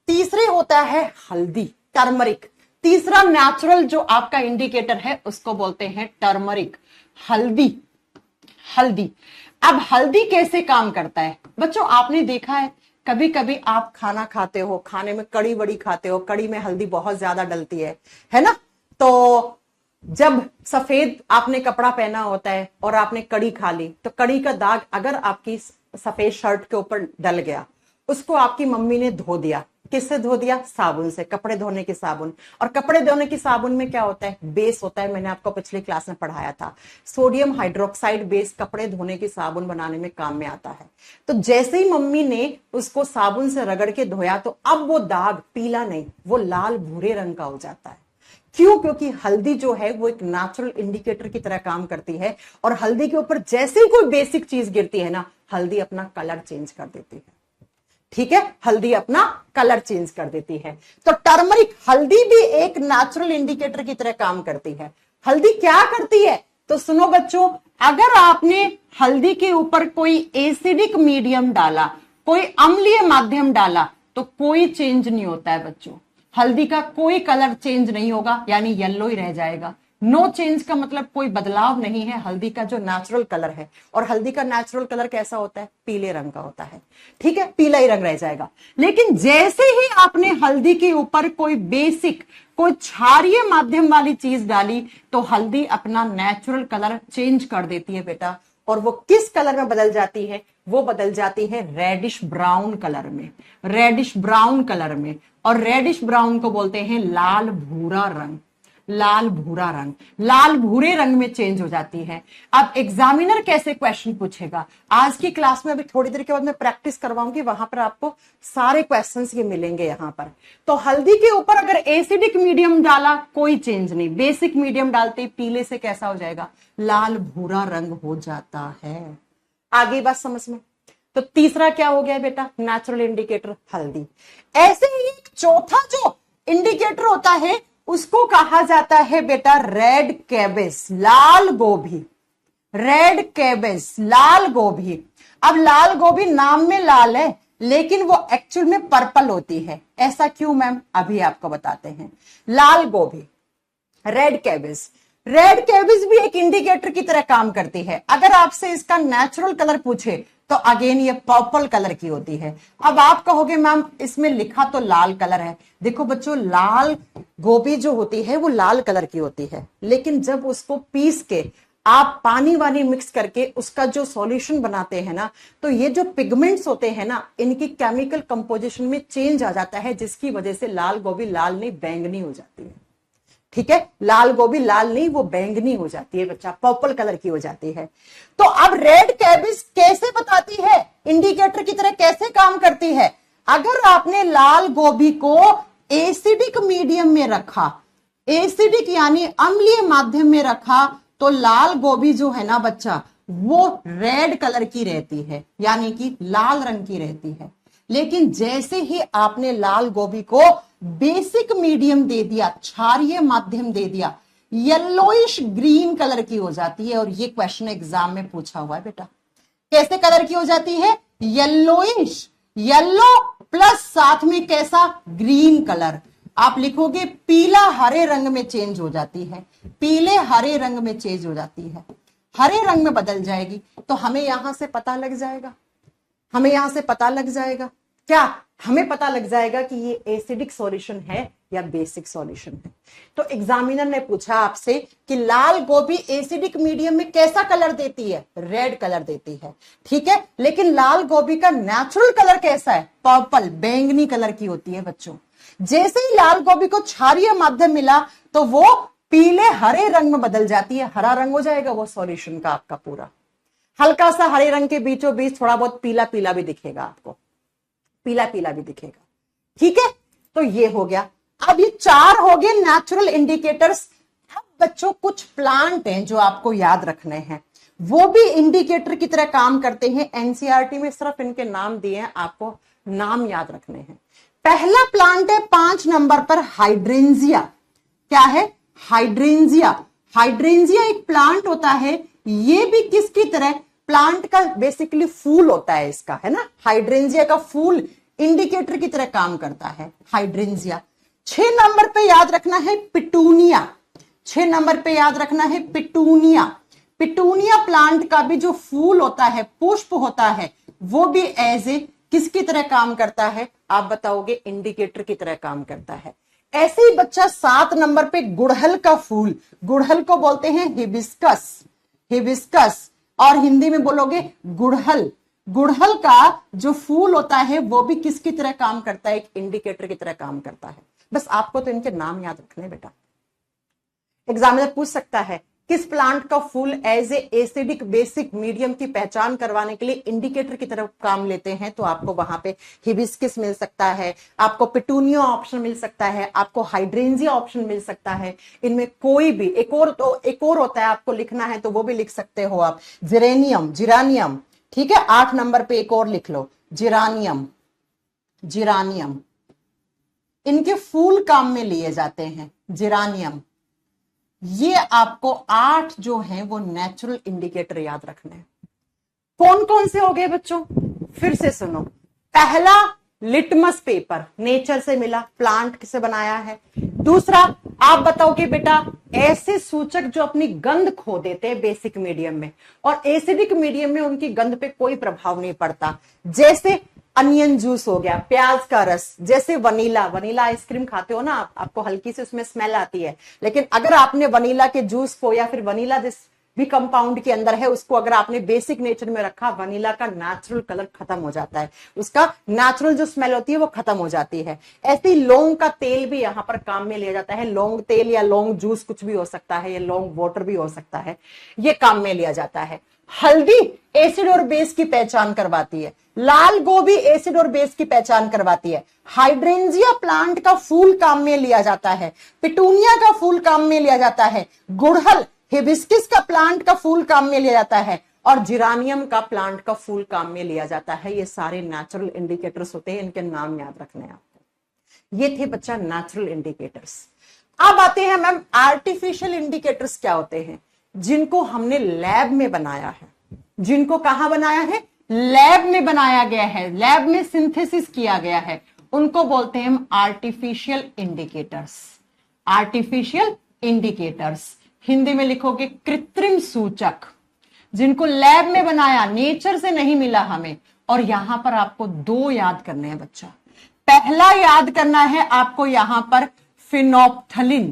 तीसरे होता है हल्दी, टर्मरिक। तीसरा नेचुरल जो आपका इंडिकेटर है उसको बोलते हैं टर्मरिक, हल्दी। हल्दी, अब हल्दी कैसे काम करता है बच्चों? आपने देखा है कभी कभी आप खाना खाते हो, खाने में कड़ी बड़ी खाते हो, कड़ी में हल्दी बहुत ज्यादा डलती है ना? तो जब सफेद आपने कपड़ा पहना होता है और आपने कड़ी खा ली, तो कड़ी का दाग अगर आपकी सफेद शर्ट के ऊपर डल गया, उसको आपकी मम्मी ने धो दिया। किससे धो दिया? साबुन से, कपड़े धोने की साबुन। और कपड़े धोने की साबुन में क्या होता है? बेस होता है। मैंने आपको पिछली क्लास में पढ़ाया था, सोडियम हाइड्रोक्साइड बेस कपड़े धोने की साबुन बनाने में काम में आता है। तो जैसे ही मम्मी ने उसको साबुन से रगड़ के धोया, तो अब वो दाग पीला नहीं, वो लाल भूरे रंग का हो जाता है। क्यों? क्योंकि हल्दी जो है वो एक नेचुरल इंडिकेटर की तरह काम करती है, और हल्दी के ऊपर जैसे ही कोई बेसिक चीज गिरती है ना, हल्दी अपना कलर चेंज कर देती है। ठीक है, हल्दी अपना कलर चेंज कर देती है। तो टर्मरिक, हल्दी भी एक नेचुरल इंडिकेटर की तरह काम करती है। हल्दी क्या करती है? तो सुनो बच्चों, अगर आपने हल्दी के ऊपर कोई एसिडिक मीडियम डाला, कोई अम्लीय माध्यम डाला, तो कोई चेंज नहीं होता है बच्चों। हल्दी का कोई कलर चेंज नहीं होगा, यानी येलो ही रह जाएगा। नो चेंज का मतलब कोई बदलाव नहीं है हल्दी का जो नेचुरल कलर है। और हल्दी का नेचुरल कलर कैसा होता है? पीले रंग का होता है। ठीक है, पीला ही रंग रह जाएगा। लेकिन जैसे ही आपने हल्दी के ऊपर कोई बेसिक, कोई क्षारीय माध्यम वाली चीज डाली, तो हल्दी अपना नेचुरल कलर चेंज कर देती है बेटा। और वो किस कलर में बदल जाती है? वो बदल जाती है रेडिश ब्राउन कलर में, रेडिश ब्राउन कलर में। और रेडिश ब्राउन को बोलते हैं लाल भूरा रंग, लाल भूरा रंग, लाल भूरे रंग में चेंज हो जाती है। अब एग्जामिनर कैसे क्वेश्चन पूछेगा? आज की क्लास में अभी थोड़ी देर के बाद मैं प्रैक्टिस करवाऊंगी, वहां पर आपको सारे क्वेश्चंस ये मिलेंगे यहां पर। तो हल्दी के ऊपर अगर एसिडिक मीडियम डाला कोई चेंज नहीं, बेसिक मीडियम डालते पीले से कैसा हो जाएगा? लाल भूरा रंग हो जाता है। आगे बात समझ में? तो तीसरा क्या हो गया बेटा? नेचुरल इंडिकेटर हल्दी। ऐसे ही एक चौथा जो इंडिकेटर होता है उसको कहा जाता है बेटा रेड कैबेज, लाल गोभी। रेड कैबेज, लाल गोभी। अब लाल गोभी नाम में लाल है, लेकिन वो एक्चुअल में पर्पल होती है। ऐसा क्यों मैम? अभी आपको बताते हैं। लाल गोभी, रेड कैबेज। रेड कैबेज भी एक इंडिकेटर की तरह काम करती है। अगर आपसे इसका नेचुरल कलर पूछे तो अगेन ये पर्पल कलर की होती है। अब आप कहोगे मैम इसमें लिखा तो लाल कलर है। देखो बच्चों, लाल गोभी जो होती है वो लाल कलर की होती है, लेकिन जब उसको पीस के आप पानी वानी मिक्स करके उसका जो सॉल्यूशन बनाते हैं ना, तो ये जो पिगमेंट्स होते हैं ना, इनकी केमिकल कंपोजिशन में चेंज आ जाता है, जिसकी वजह से लाल गोभी लाल नहीं बैंगनी हो जाती है। ठीक है, लाल गोभी लाल नहीं, वो बैंगनी हो जाती है बच्चा, पर्पल कलर की हो जाती है। तो अब रेड कैबेज कैसे बताती है? इंडिकेटर की तरह कैसे काम करती है? अगर आपने लाल गोभी को एसिडिक मीडियम में रखा, एसिडिक यानी अम्लीय माध्यम में रखा, तो लाल गोभी जो है ना बच्चा, वो रेड कलर की रहती है, यानी कि लाल रंग की रहती है। लेकिन जैसे ही आपने लाल गोभी को बेसिक मीडियम दे दिया, क्षारीय माध्यम दे दिया, येलोइश ग्रीन कलर की हो जाती है। और ये क्वेश्चन एग्जाम में पूछा हुआ है बेटा, कैसे कलर की हो जाती है? येलोइश, येलो प्लस साथ में कैसा, ग्रीन कलर। आप लिखोगे पीला हरे रंग में चेंज हो जाती है, पीले हरे रंग में चेंज हो जाती है, हरे रंग में बदल जाएगी। तो हमें यहां से पता लग जाएगा, हमें यहां से पता लग जाएगा क्या, हमें पता लग जाएगा कि ये एसिडिक सॉल्यूशन है या बेसिक सॉल्यूशन है। तो एग्जामिनर ने पूछा आपसे कि लाल गोभी एसिडिक मीडियम में कैसा कलर देती है, रेड कलर देती है, ठीक है। लेकिन लाल गोभी का नेचुरल कलर कैसा है, पर्पल, बैंगनी कलर की होती है बच्चों। जैसे ही लाल गोभी को क्षारीय माध्यम मिला तो वो पीले हरे रंग में बदल जाती है, हरा रंग हो जाएगा वो सॉल्यूशन का आपका पूरा। हल्का सा हरे रंग के बीचों बीच थोड़ा बहुत पीला पीला भी दिखेगा आपको, पीला पीला भी दिखेगा, ठीक है। तो ये हो गया। अब ये 4 हो गए नेचुरल इंडिकेटर्स। अब बच्चों कुछ प्लांट हैं जो आपको याद रखने हैं, वो भी इंडिकेटर की तरह काम करते हैं। एनसीईआरटी में सिर्फ इनके नाम दिए हैं, आपको नाम याद रखने हैं। पहला प्लांट है 5 नंबर पर हाइड्रेंजिया। क्या है, हाइड्रेंजिया। हाइड्रेंजिया एक प्लांट होता है, ये भी किसकी तरह, प्लांट का बेसिकली फूल होता है इसका, है ना। हाइड्रेंजिया का फूल इंडिकेटर की तरह काम करता है हाइड्रेंजिया। 6 नंबर पे याद रखना है पिटूनिया। 6 नंबर पे याद रखना है पिटूनिया। पिटूनिया प्लांट का भी जो फूल होता है, पुष्प होता है, वो भी एज ए किसकी तरह काम करता है, आप बताओगे, इंडिकेटर की तरह काम करता है। ऐसे ही बच्चा 7 नंबर पे गुड़हल का फूल, गुड़हल को बोलते हैं हिबिस्कस, हिबिस्कस, और हिंदी में बोलोगे गुड़हल। गुड़हल का जो फूल होता है वो भी किसकी तरह काम करता है, एक इंडिकेटर की तरह काम करता है। बस आपको तो इनके नाम याद रखने बेटा। एग्जामिनर पूछ सकता है किस प्लांट का फूल as a acidic basic medium की पहचान करवाने के लिए इंडिकेटर की तरफ काम लेते हैं, तो आपको वहां पे हिबिस्कस मिल सकता है, आपको पिटूनिया ऑप्शन मिल सकता है, आपको हाइड्रेंजिया ऑप्शन मिल सकता है। इनमें कोई भी एक और होता है, आपको लिखना है तो वो भी लिख सकते हो आप, जिरेनियम, जिरानियम, ठीक है। 8 नंबर पे एक और लिख लो, जिरानियम, जिरानियम। इनके फूल काम में लिए जाते हैं, जिरानियम। ये आपको 8 जो हैं वो नेचुरल इंडिकेटर याद रखने हैं। कौन कौन से हो गए बच्चों, फिर से सुनो। पहला लिटमस पेपर, नेचर से मिला, प्लांट किसे बनाया है। दूसरा, आप बताओगे बेटा, ऐसे सूचक जो अपनी गंध खो देते हैं बेसिक मीडियम में और एसिडिक मीडियम में उनकी गंध पे कोई प्रभाव नहीं पड़ता, जैसे अनियन जूस हो गया, प्याज का रस, जैसे वनीला। वनीला आइसक्रीम खाते हो ना आप, आपको हल्की से उसमें स्मेल आती है, लेकिन अगर आपने वनीला के जूस को या फिर वनीला जिस भी कंपाउंड के अंदर है उसको अगर आपने बेसिक नेचर में रखा, वनीला का नेचुरल कलर खत्म हो जाता है, उसका नेचुरल जो स्मेल होती है वो खत्म हो जाती है। ऐसे ही लौंग का तेल भी यहाँ पर काम में लिया जाता है। लौंग तेल या लौंग जूस कुछ भी हो सकता है, या लौंग वाटर भी हो सकता है, ये काम में लिया जाता है। हल्दी एसिड और बेस की पहचान करवाती है, लाल गोभी एसिड और बेस की पहचान करवाती है, हाइड्रेंजिया प्लांट का फूल काम में लिया जाता है, पिटूनिया का फूल काम में लिया जाता है, गुड़हल हिबिस्कस का प्लांट का फूल काम में लिया जाता है, और जिरानियम का प्लांट का फूल काम में लिया जाता है। ये सारे नेचुरल इंडिकेटर्स होते हैं, इनके नाम याद रखने हैं आपको। ये थे बच्चा नेचुरल इंडिकेटर्स। अब आते हैं मैम आर्टिफिशियल इंडिकेटर्स क्या होते हैं, जिनको हमने लैब में बनाया है। जिनको कहां बनाया है, लैब में बनाया गया है, लैब में सिंथेसिस किया गया है, उनको बोलते हैं हम artificial indicators. Artificial indicators Hindi में लिखोगे कृत्रिम सूचक, जिनको लैब में बनाया, नेचर से नहीं मिला हमें। और यहां पर आपको 2 याद करने हैं बच्चा। पहला याद करना है आपको यहां पर फिनोप्थलीन,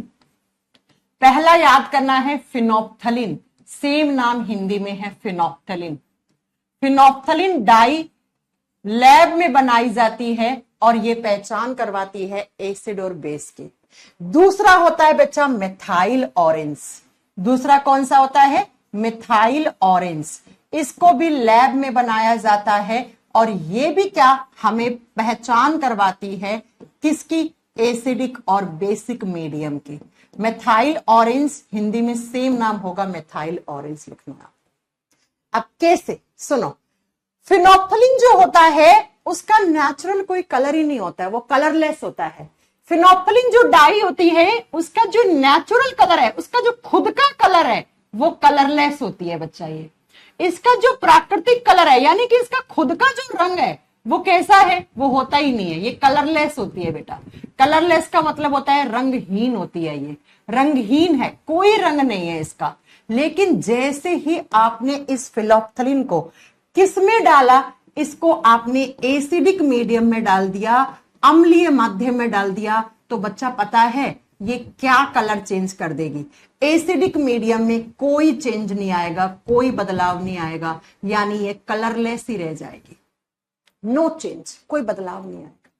पहला याद करना है फिनोप्थलीन, सेम नाम हिंदी में है फिनोप्थलीन। फिनोप्थलीन डाई लैब में बनाई जाती है और ये पहचान करवाती है एसिड और बेस की। दूसरा होता है बच्चा मिथाइल ऑरेंज। दूसरा कौन सा होता है, मिथाइल ऑरेंज। इसको भी लैब में बनाया जाता है और ये भी क्या हमें पहचान करवाती है, किसकी, एसिडिक और बेसिक मीडियम की। मिथाइल ऑरेंज हिंदी में सेम नाम होगा, मिथाइल ऑरेंज लिखना। अब कैसे, सुनो। फिनोप्थलीन जो होता है उसका नेचुरल कोई कलर ही नहीं होता है, वो कलरलेस होता है। फिनोप्थलीन जो डाई होती है उसका जो नेचुरल कलर है, उसका जो खुद का कलर है वो कलरलेस होती है बच्चा। ये इसका जो प्राकृतिक कलर है, यानी कि इसका खुद का जो रंग है वो कैसा है, वो होता ही नहीं है, ये कलरलेस होती है बेटा। कलरलेस का मतलब होता है रंगहीन होती है, ये रंगहीन है, कोई रंग नहीं है इसका। लेकिन जैसे ही आपने इस फिनोल्फ्थालीन को किस में डाला, इसको आपने एसिडिक मीडियम में डाल दिया, अम्लीय माध्यम में डाल दिया, तो बच्चा पता है ये क्या कलर चेंज कर देगी। एसिडिक मीडियम में कोई चेंज नहीं आएगा, कोई बदलाव नहीं आएगा, यानी ये कलरलेस ही रह जाएगी। नो चेंज, कोई बदलाव नहीं आएगा,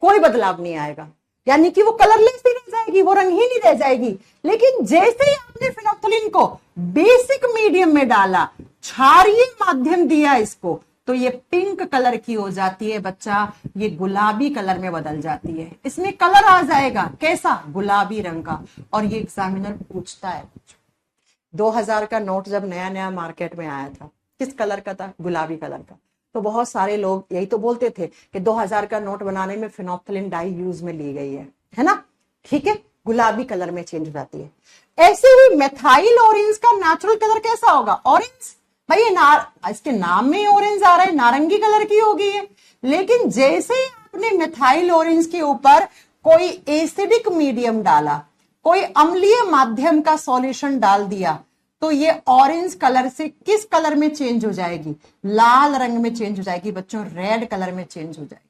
कोई बदलाव नहीं आएगा, यानी कि वो कलरलेस ही रह जाएगी, वो रंगहीन ही रह जाएगी। लेकिन जैसे ही आपने फिनोल्फ्थालीन को बेसिक मीडियम में डाला, क्षारीय माध्यम दिया इसको, तो ये पिंक कलर की हो जाती है बच्चा, ये गुलाबी कलर में बदल जाती है। इसमें कलर आ जाएगा कैसा, गुलाबी रंग का। और ये एग्जामिनर पूछता है, 2000 का नोट जब नया नया मार्केट में आया था, किस कलर का था, गुलाबी कलर का। तो बहुत सारे लोग यही तो बोलते थे कि 2000 का नोट बनाने में फिनोल्फ्थालीन डाई यूज में ली गई है ना, ठीक है, गुलाबी कलर में चेंज हो जाती है। ऐसे ही मेथाइल ऑरेंज का नेचुरल कलर कैसा होगा, ऑरेंज। भाई ये इसके नाम में ऑरेंज आ रहा है, नारंगी कलर की होगी है। लेकिन जैसे ही आपने मेथाइल ऑरेंज के ऊपर कोई एसिडिक मीडियम डाला, कोई अम्लीय माध्यम का सॉल्यूशन डाल दिया, तो ये ऑरेंज कलर से किस कलर में चेंज हो जाएगी, लाल रंग में चेंज हो जाएगी बच्चों, रेड कलर में चेंज हो जाएगी।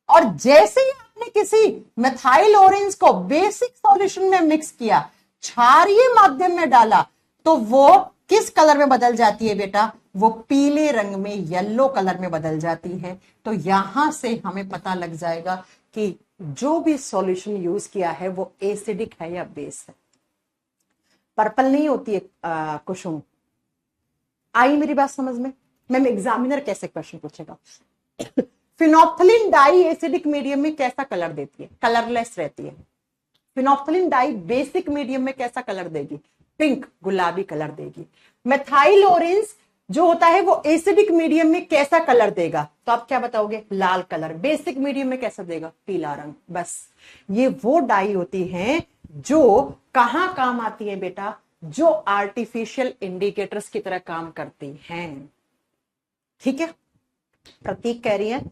और जैसे ही आपने किसी मेथाइल ऑरेंज को बेसिक सॉल्यूशन में मिक्स किया, क्षारीय माध्यम में डाला, तो वो किस कलर में बदल जाती है बेटा, वो पीले रंग में, येलो कलर में बदल जाती है। तो यहां से हमें पता लग जाएगा कि जो भी सॉल्यूशन यूज किया है वो एसिडिक है या बेस है। पर्पल नहीं होती है कुसुम। आई मेरी बात समझ में? मैम एग्जामिनर कैसे क्वेश्चन पूछेगा, फिनोल्फ्थालीन डाई एसिडिक मीडियम में कैसा कलर देती है, कलरलेस रहती है। फिनोल्फ्थालीन डाई बेसिक मीडियम में कैसा कलर देगी, पिंक, गुलाबी कलर देगी। मेथाइल ऑरेंज जो होता है वो एसिडिक मीडियम में कैसा कलर देगा, तो आप क्या बताओगे, लाल कलर। बेसिक मीडियम में कैसा देगा, पीला रंग। बस ये वो डाई होती हैं जो कहां काम आती है बेटा, जो आर्टिफिशियल इंडिकेटर्स की तरह काम करती हैं। ठीक है, प्रतीक कह रही है।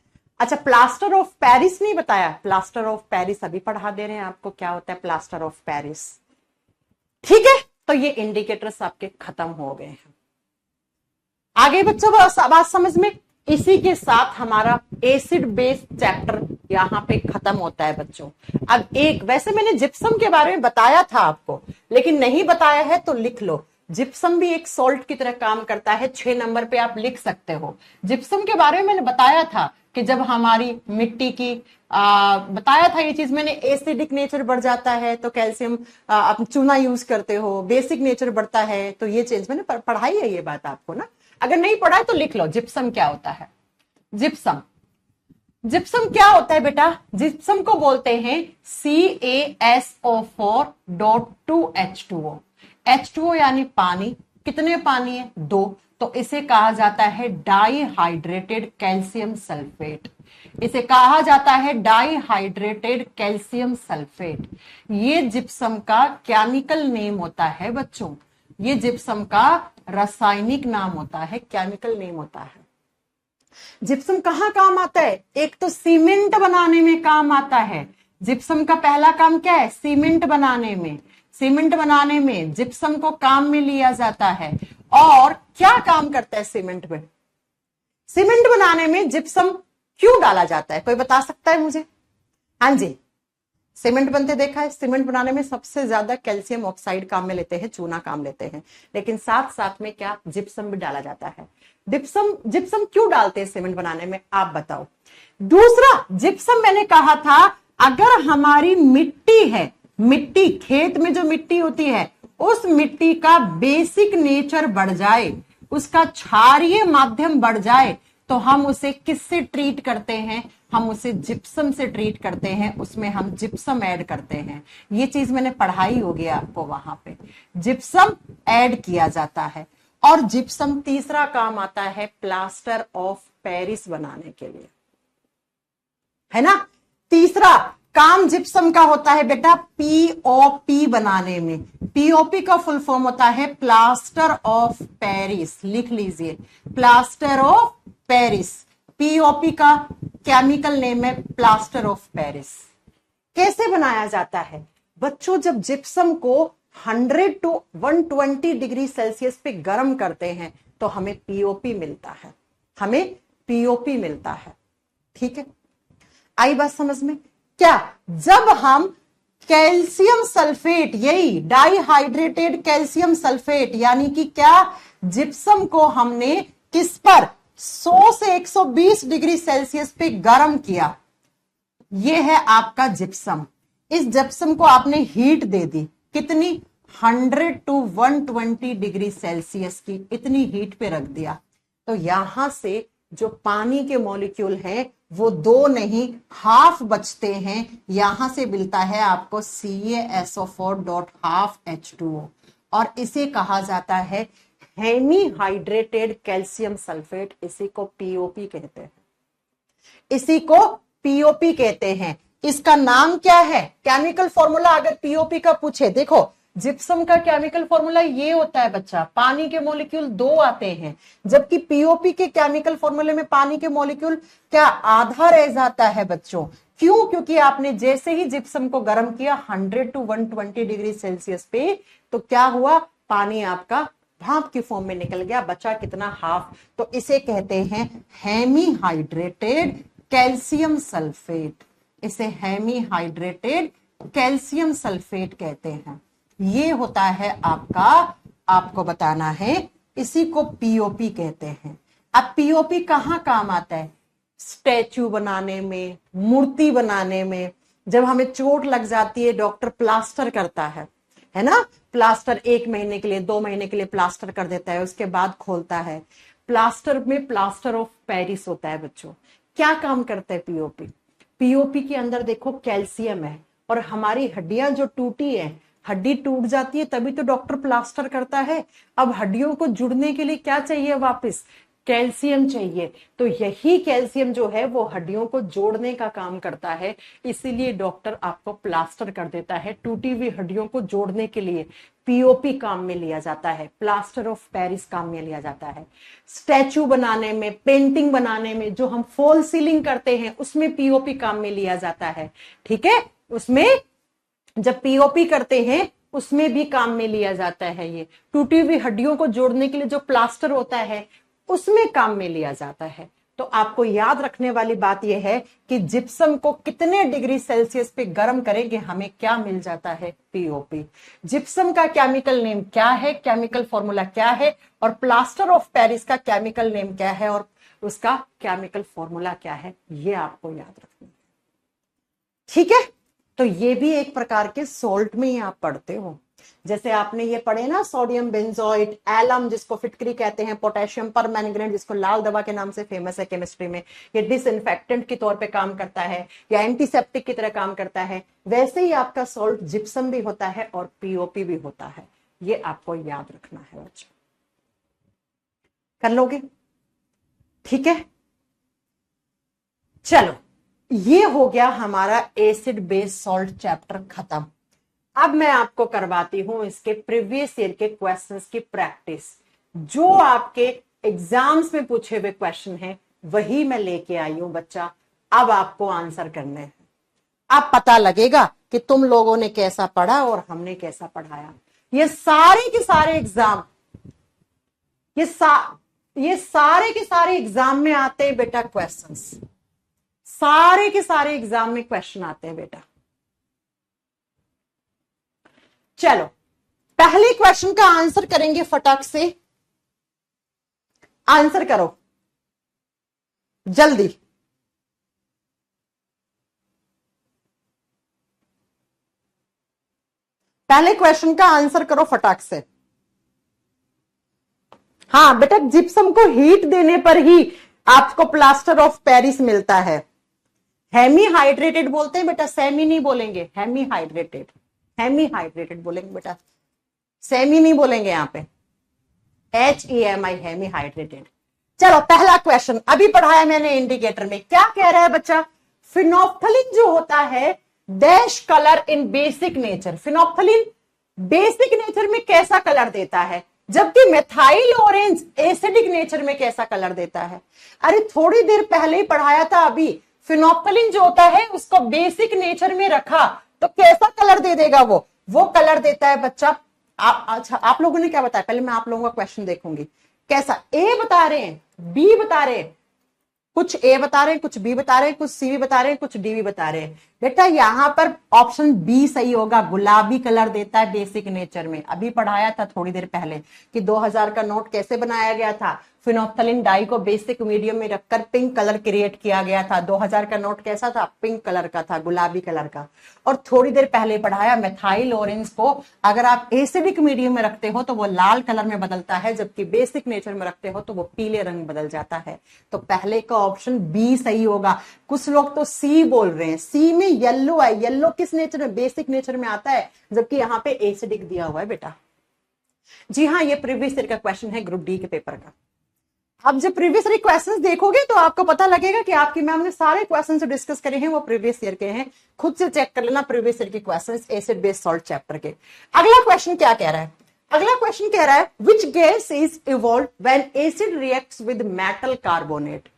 अच्छा, प्लास्टर ऑफ पेरिस नहीं बताया, प्लास्टर ऑफ पेरिस अभी पढ़ा दे रहे हैं आपको, क्या होता है प्लास्टर ऑफ पेरिस। ठीक है, तो ये इंडिकेटर्स आपके खत्म हो गए हैं। आगे बच्चों बात समझ में? इसी के साथ हमारा एसिड बेस चैप्टर यहां पे खत्म होता है बच्चों। अब वैसे मैंने जिप्सम के बारे में बताया था आपको, लेकिन नहीं बताया है तो लिख लो। जिप्सम भी एक सॉल्ट की तरह काम करता है, 6 नंबर पे आप लिख सकते हो। जिप्सम के बारे में मैंने बताया था कि जब हमारी मिट्टी की बताया था ये चीज मैंने, एसिडिक नेचर बढ़ जाता है तो कैल्शियम आप चूना यूज करते हो, बेसिक नेचर बढ़ता है तो ये चीज मैंने पढ़ाई है ये बात आपको ना। अगर नहीं पढ़ा है तो लिख लो जिप्सम क्या होता है। जिप्सम क्या होता है बेटा, जिप्सम को बोलते हैं CaSO4.2H2O। H2O यानी पानी, कितने पानी है, 2, तो इसे कहा जाता है डाइहाइड्रेटेड कैल्शियम सल्फेट। इसे कहा जाता है डाइहाइड्रेटेड कैल्शियम सल्फेट। ये जिप्सम का केमिकल नेम होता है बच्चों, ये जिप्सम का रासायनिक नाम होता है, केमिकल नेम होता है। जिप्सम कहां काम आता है, एक तो सीमेंट बनाने में काम आता है। जिप्सम का पहला काम क्या है, सीमेंट बनाने में। सीमेंट बनाने में जिप्सम को काम में लिया जाता है। और क्या काम करता है सीमेंट में, सीमेंट बनाने में जिप्सम क्यों डाला जाता है, कोई बता सकता है मुझे? हाँ जी, सीमेंट बनते देखा है, सीमेंट बनाने में सबसे ज्यादा कैल्शियम ऑक्साइड काम में लेते हैं, चूना काम लेते हैं, लेकिन साथ साथ में क्या जिप्सम भी डाला जाता है। जिप्सम क्यों डालते हैं सीमेंट बनाने में, आप बताओ। दूसरा, जिप्सम मैंने कहा था अगर हमारी मिट्टी है, मिट्टी खेत में जो मिट्टी होती है, उस मिट्टी का बेसिक नेचर बढ़ जाए, उसका क्षारीय माध्यम बढ़ जाए, तो हम उसे किससे ट्रीट करते हैं, हम उसे जिप्सम से ट्रीट करते हैं, उसमें हम जिप्सम ऐड करते हैं। ये चीज मैंने पढ़ाई होगी आपको, वहां पे जिप्सम ऐड किया जाता है। और जिप्सम तीसरा काम आता है प्लास्टर ऑफ पेरिस बनाने के लिए, है ना। तीसरा काम जिप्सम का होता है बेटा पीओपी बनाने में। पीओपी का फुल फॉर्म होता है प्लास्टर ऑफ पेरिस, लिख लीजिए, प्लास्टर ऑफ पेरिस। पीओपी का केमिकल नेम है प्लास्टर ऑफ पेरिस। कैसे बनाया जाता है बच्चों? जब जिप्सम को 100 टू 120 डिग्री सेल्सियस पे गर्म करते हैं तो हमें पीओपी मिलता है, हमें पीओपी मिलता है। ठीक है, आई बात समझ में? क्या जब हम कैल्शियम सल्फेट, यही डाइहाइड्रेटेड कैल्शियम सल्फेट यानी कि क्या, जिप्सम को हमने किस पर 100 से 120 डिग्री सेल्सियस पे गर्म किया, ये है आपका जिप्सम। इस जिप्सम को आपने हीट दे दी, कितनी? 100 टू 120 डिग्री सेल्सियस की इतनी हीट पे रख दिया, तो यहां से जो पानी के मॉलिक्यूल हैं वो 2 नहीं हाफ बचते हैं। यहां से मिलता है आपको CaSO4.12H2O और इसे कहा जाता है हेमी हाइड्रेटेड कैल्शियम सल्फेट। इसी को पीओपी कहते हैं, इसी को पीओपी कहते हैं। इसका नाम क्या है? केमिकल फॉर्मूला अगर पीओपी का पूछे, देखो जिप्सम का केमिकल फॉर्मूला ये होता है बच्चा, पानी के मॉलिक्यूल 2 आते हैं, जबकि पीओपी के केमिकल फॉर्मूले में पानी के मॉलिक्यूल क्या, आधा रह जाता है बच्चों। क्यों? क्योंकि आपने जैसे ही जिप्सम को गर्म किया 100 टू 120 डिग्री सेल्सियस पे, तो क्या हुआ, पानी आपका भाप की फॉर्म में निकल गया, बचा कितना, हाफ। तो इसे कहते हैं हेमी हाइड्रेटेड कैल्शियम सल्फेट, इसे हेमी हाइड्रेटेड कैल्शियम सल्फेट कहते हैं। ये होता है आपका, आपको बताना है, इसी को पीओपी कहते हैं। अब पीओपी कहां काम आता है? स्टैचू बनाने में, मूर्ति बनाने में। जब हमें चोट लग जाती है डॉक्टर प्लास्टर करता है ना, प्लास्टर 1 महीने के लिए 2 महीने के लिए प्लास्टर कर देता है, उसके बाद खोलता है। प्लास्टर में प्लास्टर ऑफ पेरिस होता है बच्चों। क्या काम करता है पीओपी? पीओपी के अंदर देखो कैल्शियम है, और हमारी हड्डियां जो टूटी है, हड्डी टूट जाती है तभी तो डॉक्टर प्लास्टर करता है। अब हड्डियों को जुड़ने के लिए क्या चाहिए वापस? कैल्शियम चाहिए। तो यही कैल्शियम जो है वो हड्डियों को जोड़ने का काम करता है, इसीलिए डॉक्टर आपको प्लास्टर कर देता है। टूटी हुई हड्डियों को जोड़ने के लिए पीओपी काम में लिया जाता है, प्लास्टर ऑफ पेरिस काम में लिया जाता है। स्टैचू बनाने में, पेंटिंग बनाने में, जो हम फॉल सीलिंग करते हैं उसमें पीओपी काम में लिया जाता है। ठीक है, उसमें जब पीओपी करते हैं उसमें भी काम में लिया जाता है। ये टूटी हुई हड्डियों को जोड़ने के लिए जो प्लास्टर होता है उसमें काम में लिया जाता है। तो आपको याद रखने वाली बात यह है कि जिप्सम को कितने डिग्री सेल्सियस पे गर्म करेंगे हमें क्या मिल जाता है? पीओपी। जिप्सम का केमिकल नेम क्या है, केमिकल फॉर्मूला क्या है, और प्लास्टर ऑफ पेरिस का केमिकल नेम क्या है और उसका केमिकल फॉर्मूला क्या है, ये आपको याद रखना है। ठीक है, तो ये भी एक प्रकार के सोल्ट में ही आप पढ़ते हो। जैसे आपने ये पढ़े ना, सोडियम बेंजोइट, एलम जिसको फिटकरी कहते हैं, पोटेशियम परमैंगनेट जिसको लाल दवा के नाम से फेमस है केमिस्ट्री में, ये डिसइंफेक्टेंट के तौर पे काम करता है या एंटीसेप्टिक की तरह काम करता है। वैसे ही आपका सोल्ट जिप्सम भी होता है और पीओपी भी होता है, ये आपको याद रखना है बच्चों। कर लोगे? ठीक है, चलो ये हो गया हमारा एसिड बेस सॉल्ट चैप्टर खत्म। अब मैं आपको करवाती हूं इसके प्रीवियस ईयर के क्वेश्चंस की प्रैक्टिस। जो आपके एग्जाम्स में पूछे हुए क्वेश्चन हैं वही मैं लेके आई हूं बच्चा। अब आपको आंसर करने हैं, अब पता लगेगा कि तुम लोगों ने कैसा पढ़ा और हमने कैसा पढ़ाया। ये सारे के सारे एग्जाम, ये सारे के सारे एग्जाम में आते हैं बेटा क्वेश्चंस, सारे के सारे एग्जाम में क्वेश्चन आते हैं बेटा। चलो पहले क्वेश्चन का आंसर करेंगे, फटाक से आंसर करो जल्दी। पहले क्वेश्चन का आंसर करो फटाक से। हाँ बेटा, जिप्सम को हीट देने पर ही आपको प्लास्टर ऑफ पेरिस मिलता है। हेमी हाइड्रेटेड बोलते हैं बेटा, सेमी नहीं बोलेंगे, हेमी हाइड्रेटेड, हेमी हाइड्रेटेड बोलेंगे बेटा, सेमी नहीं बोलेंगे यहां पे, HEMI, हेमी हाइड्रेटेड। चलो पहला क्वेश्चन अभी पढ़ाया मैंने इंडिकेटर में, क्या कह रहा है बच्चा? फिनोप्थलीन जो होता है डैश कलर इन basic nature. Phenolphthalein basic nature में कैसा कलर देता है? जबकि मेथाइल ऑरेंज एसिडिक नेचर में कैसा कलर देता है? अरे थोड़ी देर पहले ही पढ़ाया था अभी, फिनोप्थलीन जो होता है उसको बेसिक नेचर में रखा तो कैसा कलर दे देगा? वो कलर देता है बच्चा। अच्छा आप लोगों ने क्या बताया? पहले मैं आप लोगों का क्वेश्चन देखूंगी कैसा। ए बता रहे हैं, बी बता रहे हैं, कुछ ए बता रहे हैं, कुछ बी बता रहे हैं, कुछ सी भी बता रहे हैं, कुछ डी भी बता रहे हैं। बेटा यहां पर ऑप्शन बी सही होगा, गुलाबी कलर देता है बेसिक नेचर में। अभी पढ़ाया था थोड़ी देर पहले कि 2000 का नोट कैसे बनाया गया था, फिनोप्थलीन डाई को बेसिक मीडियम में रखकर पिंक कलर क्रिएट किया गया था। 2000 का नोट कैसा था? पिंक कलर का था, गुलाबी कलर का। और थोड़ी देर पहले पढ़ाया मेथाइल ऑरेंज को अगर आप एसिडिक मीडियम में रखते हो तो वो लाल कलर में बदलता है, जबकि बेसिक नेचर में रखते हो तो वो पीले रंग बदल जाता है। तो पहले का ऑप्शन बी सही होगा। कुछ लोग तो सी बोल रहे हैं, सी में येलो है। येलो किस नेचर में? बेसिक नेचर में आता है, जबकि यहाँ पे एसिडिक दिया हुआ है बेटा। जी हाँ, ये प्रीवियस ईयर का क्वेश्चन है ग्रुप डी के पेपर का। अब जब प्रीवियस ईयर क्वेश्चंस देखोगे तो आपको पता लगेगा कि आपकी मैम ने सारे क्वेश्चन जो डिस्कस करे हैं वो प्रीवियस ईयर के हैं। खुद से चेक कर लेना प्रीवियस ईयर के questions acid base salt chapter के। अगला क्वेश्चन क्या कह रहा है? अगला क्वेश्चन कह रहा है which gas is evolve when acid reacts with metal carbonate.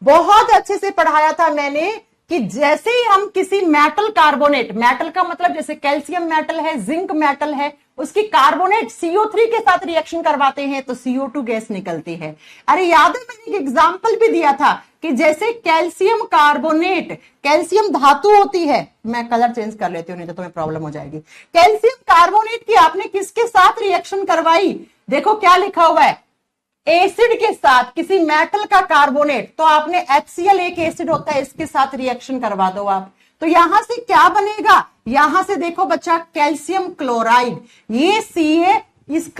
बहुत अच्छे से पढ़ाया था मैंने कि जैसे ही हम किसी मेटल कार्बोनेट, मेटल का मतलब जैसे कैल्शियम मेटल है, जिंक मेटल है, उसकी कार्बोनेट CO3 के साथ रिएक्शन करवाते हैं तो CO2 गैस निकलती है। अरे याद है मैंने एक एग्जांपल भी दिया था कि जैसे कैल्शियम कार्बोनेट, कैल्शियम धातु होती है, मैं कलर चेंज कर लेती हूँ नहीं तो तुम्हें प्रॉब्लम हो जाएगी। कैल्शियम कार्बोनेट की आपने किसके साथ रिएक्शन करवाई? देखो क्या लिखा हुआ है, एसिड के साथ, किसी मेटल का कार्बोनेट, तो आपने HCl एक एसिड होता है इसके साथ रिएक्शन करवा दो आप, तो यहां से क्या बनेगा? यहां से देखो बच्चा कैल्शियम क्लोराइड, ये Ca इस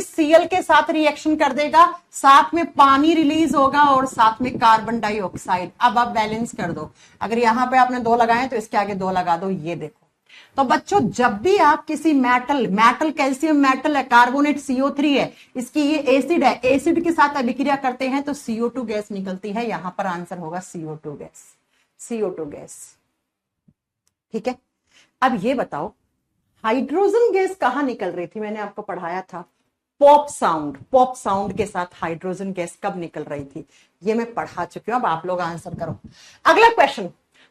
Cl के साथ रिएक्शन कर देगा, साथ में पानी रिलीज होगा और साथ में कार्बन डाइऑक्साइड। अब आप बैलेंस कर दो, अगर यहां पे आपने 2 लगाए तो इसके आगे 2 लगा दो, ये देखो। तो बच्चों जब भी आप किसी मेटल कैल्शियम मेटल है, कार्बोनेट CO3 है, इसकी ये एसिड है, एसिड के साथ अभिक्रिया करते हैं तो CO2 गैस निकलती है। यहां पर आंसर होगा CO2 गैस, CO2 गैस। ठीक है, अब ये बताओ हाइड्रोजन गैस कहां निकल रही थी? मैंने आपको पढ़ाया था पॉप साउंड के साथ हाइड्रोजन गैस कब निकल रही थी, ये मैं पढ़ा चुकी हूं। अब आप लोग आंसर करो। अगला question,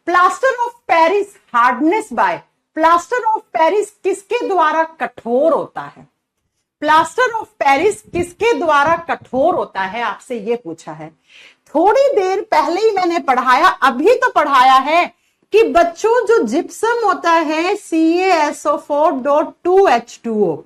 plaster of Paris hardness by, plaster of Paris किसके द्वारा कठोर होता है? प्लास्टर ऑफ पेरिस किसके द्वारा कठोर होता है, आपसे यह पूछा है। थोड़ी देर पहले ही मैंने पढ़ाया, अभी तो पढ़ाया है कि बच्चों जो जिप्सम होता है CaSO4.2H2O,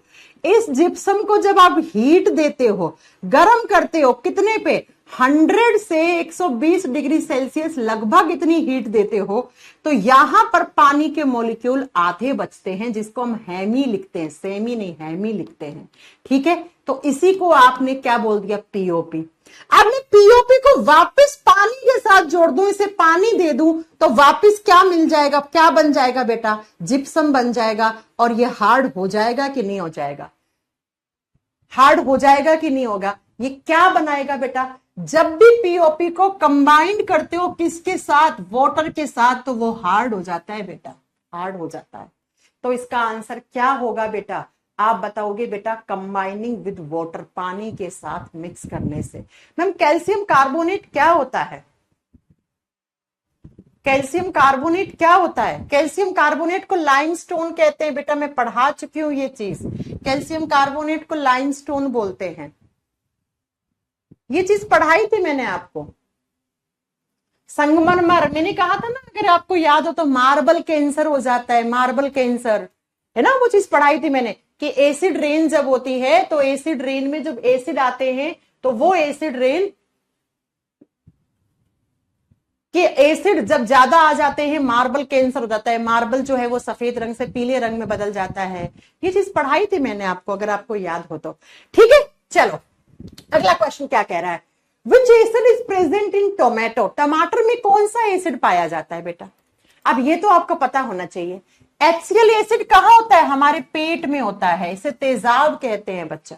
इस जिप्सम को जब आप हीट देते हो, गर्म करते हो, कितने पे? 100 से 120 डिग्री सेल्सियस लगभग इतनी हीट देते हो, तो यहां पर पानी के मॉलिक्यूल आधे बचते हैं, जिसको हम हेमी लिखते हैं, सेमी नहीं हेमी लिखते हैं। ठीक है, तो इसी को आपने क्या बोल दिया? पीओपी। अब मैं पीओपी को वापस पानी के साथ जोड़ दूं, इसे पानी दे दूं, तो वापस क्या मिल जाएगा? क्या बन जाएगा बेटा? जिप्सम बन जाएगा। और ये हार्ड हो जाएगा कि नहीं हो जाएगा? हार्ड हो जाएगा कि नहीं होगा? ये क्या बनाएगा बेटा? जब भी पीओपी को कंबाइंड करते हो किसके साथ? वाटर के साथ, तो वो हार्ड हो जाता है बेटा, हार्ड हो जाता है। तो इसका आंसर क्या होगा बेटा? आप बताओगे बेटा कंबाइनिंग विद वाटर, पानी के साथ मिक्स करने से। मैम कैल्शियम कार्बोनेट क्या होता है? कैल्शियम कार्बोनेट क्या होता है? कैल्शियम कार्बोनेट को लाइमस्टोन कहते हैं बेटा, मैं पढ़ा चुकी हूं ये चीज। कैल्शियम कार्बोनेट को लाइमस्टोन बोलते हैं, ये चीज पढ़ाई थी मैंने आपको। संगमरमर, मैंने कहा था ना, अगर आपको याद हो तो मार्बल कैंसर हो जाता है, मार्बल कैंसर है ना, वो चीज पढ़ाई थी मैंने कि एसिड रेन जब होती है तो एसिड रेन में जब एसिड आते हैं तो वो एसिड रेन कि एसिड जब ज्यादा आ जाते हैं मार्बल कैंसर हो जाता है, मार्बल जो है वो सफेद रंग से पीले रंग में बदल जाता है। ये चीज पढ़ाई थी मैंने आपको, अगर आपको याद हो तो। ठीक है, चलो अगला क्वेश्चन क्या कह रहा है? विच acid is present in tomato, टमाटर में कौन सा एसिड पाया जाता है बेटा? अब ये तो आपको पता होना चाहिए। HCl एसिड कहां होता है? हमारे पेट में होता है, इसे तेजाब कहते हैं बच्चा,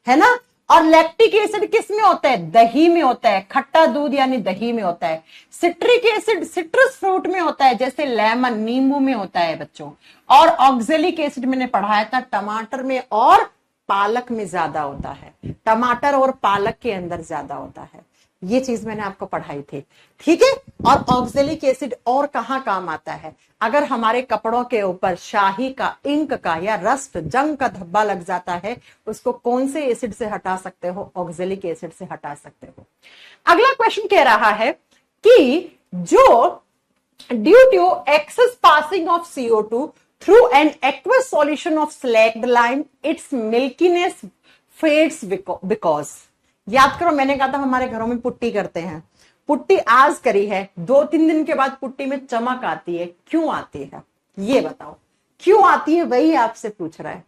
है ना। और लैक्टिक एसिड किस में होता है? दही में होता है, खट्टा दूध यानी दही में होता है। सिट्रिक एसिड सिट्रस फ्रूट में होता है, जैसे लेमन, नींबू में होता है बच्चों। और ऑक्जेलिक एसिड मैंने पढ़ाया था टमाटर में और पालक में ज्यादा होता है, टमाटर और पालक के अंदर ज्यादा होता है। ये चीज मैंने आपको पढ़ाई थी, ठीक है। और ऑक्जेलिक एसिड और कहाँ काम आता है? अगर हमारे कपड़ों के ऊपर शाही का, इंक का या रस्ट, जंग का धब्बा लग जाता है, उसको कौन से एसिड से हटा सकते हो? ऑक्जेलिक एसिड से हटा सकते हो। अगला क्वेश्चन कह रहा है कि जो due to excess passing of CO2 through an aqueous solution of slacked lime, its milkiness fades because। याद करो, मैंने कहा था हमारे घरों में पुट्टी करते हैं, पुट्टी आज करी है, 2-3 दिन के बाद पुट्टी में चमक आती है। क्यों आती है ये बताओ, क्यों आती है? वही आपसे पूछ रहा है।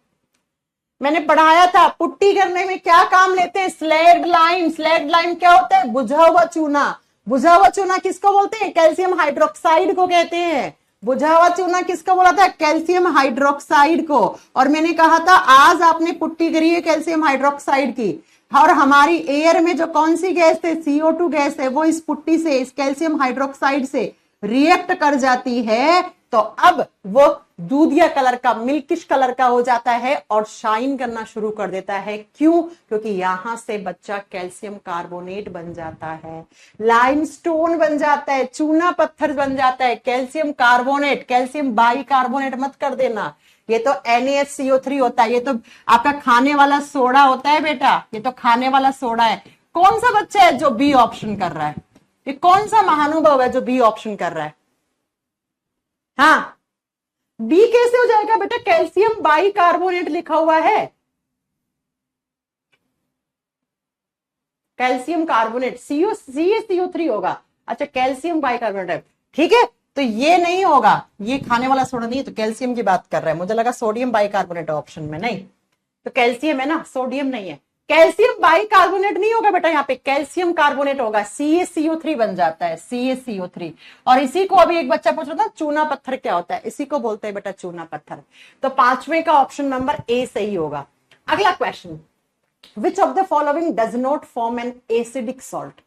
मैंने पढ़ाया था पुट्टी करने में क्या काम लेते हैं? Slagged lime. स्लैग्ड लाइम क्या होता है? बुझा हुआ चूना। बुझा हुआ चूना किसको बोलते हैं? कैल्शियम हाइड्रोक्साइड को कहते हैं। बुझा हुआ चूना किसको बोला था? कैल्शियम हाइड्रोक्साइड को। और मैंने कहा था आज आपने पुट्टी करी है कैल्शियम हाइड्रोक्साइड की, और हमारी एयर में जो कौन सी गैस है? CO2 गैस है, वो इस पुट्टी से, इस कैल्शियम हाइड्रोक्साइड से रिएक्ट कर जाती है, तो अब वो दूधिया कलर का, मिल्किश कलर का हो जाता है और शाइन करना शुरू कर देता है। क्यों? क्योंकि यहां से बच्चा कैल्शियम कार्बोनेट बन जाता है, लाइमस्टोन बन जाता है, चूना पत्थर बन जाता है, कैल्शियम कार्बोनेट, कैल्शियम बाइकार्बोनेट मत कर देना, ये तो NaCO3 होता है, ये तो आपका खाने वाला सोडा होता है बेटा, ये तो खाने वाला सोडा है। कौन सा बच्चा है जो बी ऑप्शन कर रहा है? ये कौन सा महानुभाव है जो बी ऑप्शन कर रहा है? हाँ, बी कैसे हो जाएगा बेटा? कैल्शियम बाइकार्बोनेट लिखा हुआ है, कैल्शियम कार्बोनेट, CaCO3 होगा। अच्छा, कैल्शियम बाइकार्बोनेट, ठीक है, तो ये नहीं होगा, ये खाने वाला सोडा नहीं है, तो कैल्शियम की बात कर रहा है। मुझे लगा सोडियम बाइकार्बोनेट ऑप्शन में, नहीं, तो कैल्शियम है ना, सोडियम नहीं है। कैल्शियम बाइकार्बोनेट नहीं होगा बेटा, यहाँ पे कैल्शियम कार्बोनेट होगा, CaCO3 बन जाता है, CaCO3। और इसी को अभी एक बच्चा पूछ रहा था चूना पत्थर क्या होता है, इसी को बोलते हैं बेटा चूना पत्थर। तो 5वें का ऑप्शन नंबर ए सही होगा। अगला question, which of the following does not form an acidic salt?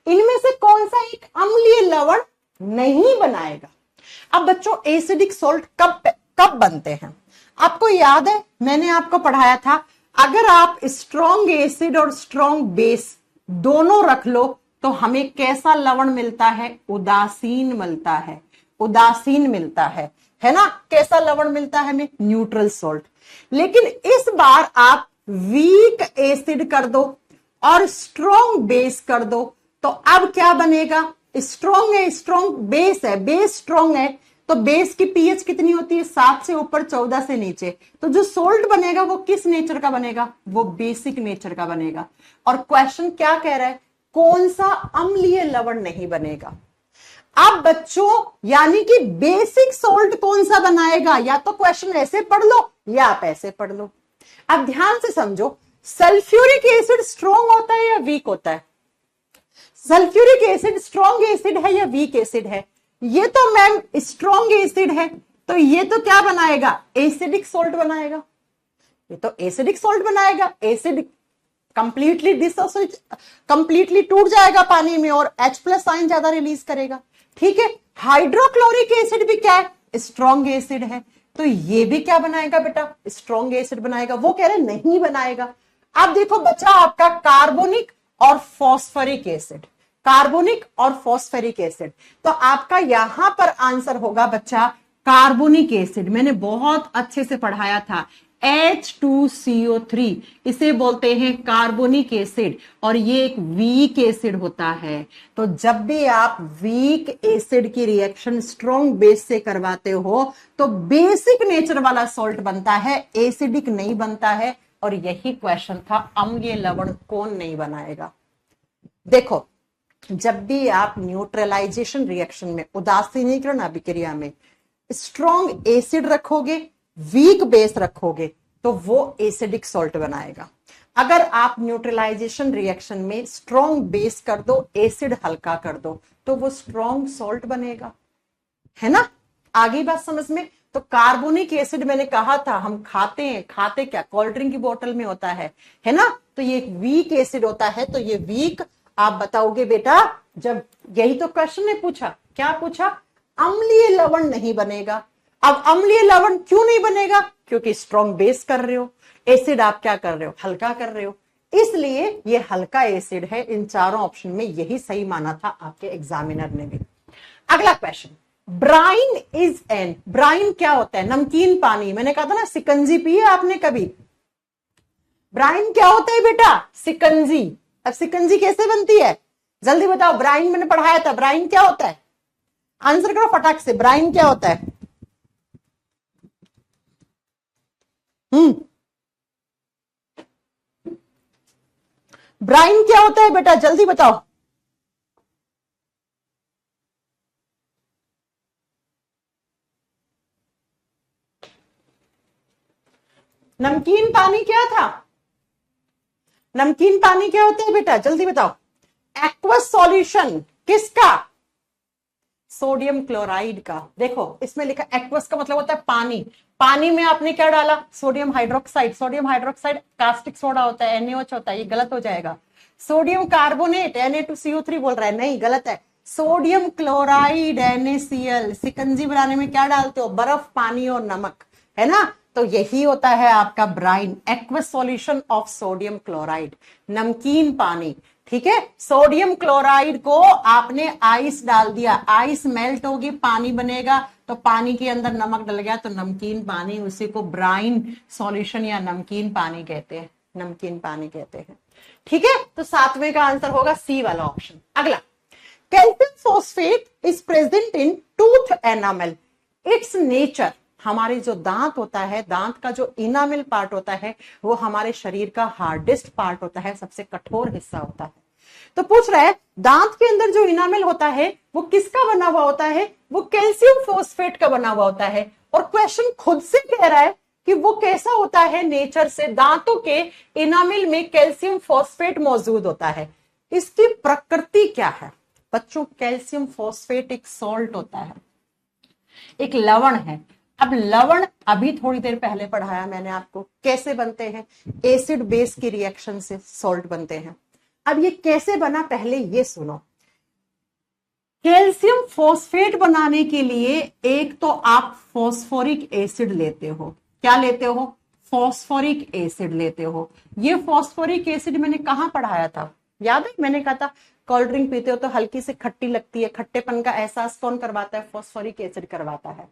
इनमें से कौन सा एक अम्लीय लवण नहीं बनाएगा? अब बच्चों एसिडिक सॉल्ट कब बनते हैं? आपको याद है मैंने आपको पढ़ाया था, अगर आप स्ट्रॉन्ग एसिड और स्ट्रॉन्ग बेस दोनों रख लो तो हमें कैसा लवण मिलता है? उदासीन मिलता है, उदासीन मिलता है ना? कैसा लवण मिलता है हमें? Neutral salt. लेकिन इस बार आप वीक एसिड कर दो और स्ट्रॉन्ग बेस कर दो, तो अब क्या बनेगा? स्ट्रॉन्ग है, स्ट्रॉन्ग बेस है, बेस स्ट्रॉन्ग है, तो बेस की पीएच कितनी होती है? 7 से ऊपर, 14 से नीचे। तो जो सोल्ट बनेगा वो किस नेचर का बनेगा? वो बेसिक नेचर का बनेगा। और क्वेश्चन क्या कह रहा है? कौन सा अम्लीय लवण नहीं बनेगा? अब बच्चों यानी कि बेसिक सोल्ट कौन सा बनाएगा? या तो क्वेश्चन ऐसे पढ़ लो या आप ऐसे पढ़ लो। अब ध्यान से समझो, सल्फ्यूरिक एसिड स्ट्रॉन्ग होता है या वीक होता है? सल्फ्यूरिक एसिड स्ट्रॉन्ग एसिड है या वीक एसिड है? ये तो मैम स्ट्रॉन्ग एसिड है, तो ये तो क्या बनाएगा? एसिडिक सॉल्ट बनाएगा, ये तो एसिडिक सॉल्ट बनाएगा। एसिड कंप्लीटली टूट जाएगा पानी में और H+ आयन ज्यादा रिलीज करेगा, ठीक है। हाइड्रोक्लोरिक एसिड भी क्या है? स्ट्रॉन्ग एसिड है, तो ये भी क्या बनाएगा बेटा? स्ट्रॉन्ग एसिड बनाएगा। वो कह रहे नहीं बनाएगा। अब देखो बच्चा, आपका कार्बोनिक और फॉस्फोरिक एसिड, कार्बोनिक और फॉस्फोरिक एसिड, तो आपका यहां पर आंसर होगा बच्चा कार्बोनिक एसिड। मैंने बहुत अच्छे से पढ़ाया था, H2CO3 इसे बोलते हैं कार्बोनिक एसिड, और ये एक वीक एसिड होता है। तो जब भी आप वीक एसिड की रिएक्शन स्ट्रॉन्ग बेस से करवाते हो तो बेसिक नेचर वाला सॉल्ट बनता है, एसिडिक नहीं बनता है। और यही क्वेश्चन था, अम्लीय लवण कौन नहीं बनाएगा? देखो, जब भी आप न्यूट्रलाइजेशन रिएक्शन में, उदासीनीकरण अभिक्रिया में स्ट्रॉन्ग एसिड रखोगे, वीक बेस रखोगे, तो वो एसिडिक सॉल्ट बनाएगा। अगर आप न्यूट्रलाइजेशन रिएक्शन में स्ट्रॉन्ग बेस कर दो, एसिड हल्का कर दो, तो वो स्ट्रॉन्ग सॉल्ट बनेगा, है ना? आगे बात समझ में? तो कार्बोनिक एसिड मैंने कहा था हम खाते हैं, खाते क्या? कोल्ड ड्रिंक की बोतल में होता है ना? तो ये वीक एसिड होता है, तो ये वीक आप बताओगे बेटा, जब यही तो क्वेश्चन ने पूछा, क्या पूछा? अम्लीय लवण नहीं बनेगा। अब अम्लीय लवण क्यों नहीं बनेगा? क्योंकि स्ट्रॉन्ग बेस कर रहे हो। एसिड आप क्या कर रहे हो, हल्का कर रहे हो, इसलिए ये हल्का एसिड है। इन चारों ऑप्शन में यही सही माना था आपके एग्जामिनर ने भी। अगला question, brine is an, brine क्या होता है, नमकीन पानी। मैंने कहा था ना सिकंजी पी है आपने कभी। ब्राइन क्या होता है बेटा, सिकंजी। अब सिकंजी कैसे बनती है, जल्दी बताओ, ब्राइन मैंने पढ़ाया था, ब्राइन क्या होता है, आंसर करो फटाक से, ब्राइन क्या होता है। ब्राइन क्या होता है बेटा, जल्दी बताओ। नमकीन पानी क्या था, नमकीन पानी क्या होता है बेटा, जल्दी बताओ। एक्वस सॉल्यूशन किसका, सोडियम क्लोराइड का। देखो इसमें लिखा एक्वस का मतलब होता है पानी, पानी में आपने क्या डाला, sodium hydroxide. Sodium hydroxide caustic soda होता है, NaOH होता है, ये गलत हो जाएगा। सोडियम कार्बोनेट Na2CO3 बोल रहा है, नहीं गलत है। Sodium chloride NaCl। सिकंजी बनाने में क्या डालते हो, बर्फ, पानी और नमक, है ना। तो यही होता है आपका brine, aqueous solution of sodium chloride, नमकीन पानी। ठीक है, सोडियम क्लोराइड को आपने आइस डाल दिया, आइस मेल्ट होगी, पानी बनेगा, तो पानी के अंदर नमक डल गया तो नमकीन पानी, उसी को ब्राइन सॉल्यूशन या नमकीन पानी कहते हैं, नमकीन पानी कहते हैं। ठीक है, तो सातवें का आंसर होगा सी वाला ऑप्शन। अगला, calcium phosphate is present in tooth enamel, it's nature. हमारे जो दांत होता है, दांत का जो इनामिल पार्ट होता है, वो हमारे शरीर का हार्डेस्ट पार्ट होता है, सबसे कठोर हिस्सा होता है। तो पूछ रहा है दांत के अंदर जो इनामिल होता है वो किसका बना हुआ होता है, वो कैल्शियम फॉस्फेट का बना हुआ होता है। और क्वेश्चन खुद से कह रहा है कि वो कैसा होता है नेचर से, दांतों के इनामिल में कैल्शियम फॉस्फेट मौजूद होता है। इसकी प्रकृति क्या है बच्चों, कैल्शियम फॉस्फेट एक सॉल्ट होता है, एक लवण है। अब लवण अभी थोड़ी देर पहले पढ़ाया मैंने आपको, कैसे बनते हैं, एसिड बेस की रिएक्शन से सॉल्ट बनते हैं। अब ये कैसे बना पहले ये सुनो। कैल्शियम फॉस्फेट बनाने के लिए एक तो आप फॉस्फोरिक एसिड लेते हो, क्या लेते हो, फॉस्फोरिक एसिड लेते हो। ये फॉस्फोरिक एसिड मैंने कहां पढ़ाया था, याद है, मैंने कहा था कोल्ड ड्रिंक पीते हो तो हल्की से खट्टी लगती है, खट्टेपन का एहसास कौन करवाता है, फॉस्फोरिक एसिड करवाता है।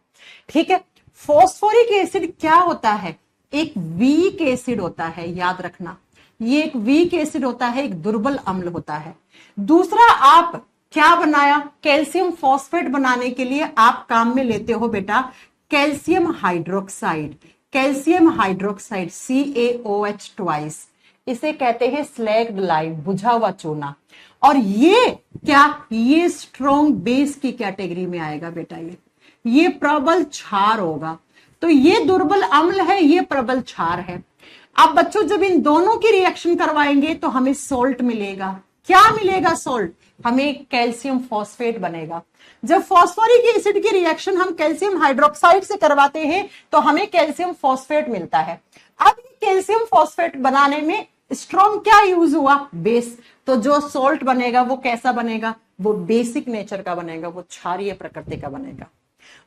ठीक है, फॉस्फोरिक एसिड क्या होता है, एक वीक एसिड होता है, याद रखना, ये एक वीक एसिड होता है, एक दुर्बल अम्ल होता है। दूसरा, आप क्या बनाया, कैल्शियम फॉस्फेट बनाने के लिए आप काम में लेते हो बेटा calcium hydroxide, calcium hydroxide CaOH twice, इसे कहते हैं स्लैग्ड लाइम, बुझा हुआ चूना। और ये क्या, ये स्ट्रॉन्ग बेस की कैटेगरी में आएगा बेटा, ये प्रबल क्षार होगा। तो ये दुर्बल अम्ल है, ये प्रबल क्षार है। अब बच्चों जब इन दोनों की रिएक्शन करवाएंगे तो हमें सोल्ट मिलेगा, क्या मिलेगा, सोल्ट, हमें कैल्शियम फॉस्फेट बनेगा। जब फॉस्फोरिक एसिड की रिएक्शन हम कैल्शियम हाइड्रोक्साइड से करवाते हैं तो हमें कैल्शियम फॉस्फेट मिलता है। अब कैल्शियम फॉस्फेट बनाने में स्ट्रॉन्ग क्या यूज हुआ, बेस। तो जो सोल्ट बनेगा वो कैसा बनेगा, वो बेसिक नेचर का बनेगा, वो क्षारीय प्रकृति का बनेगा।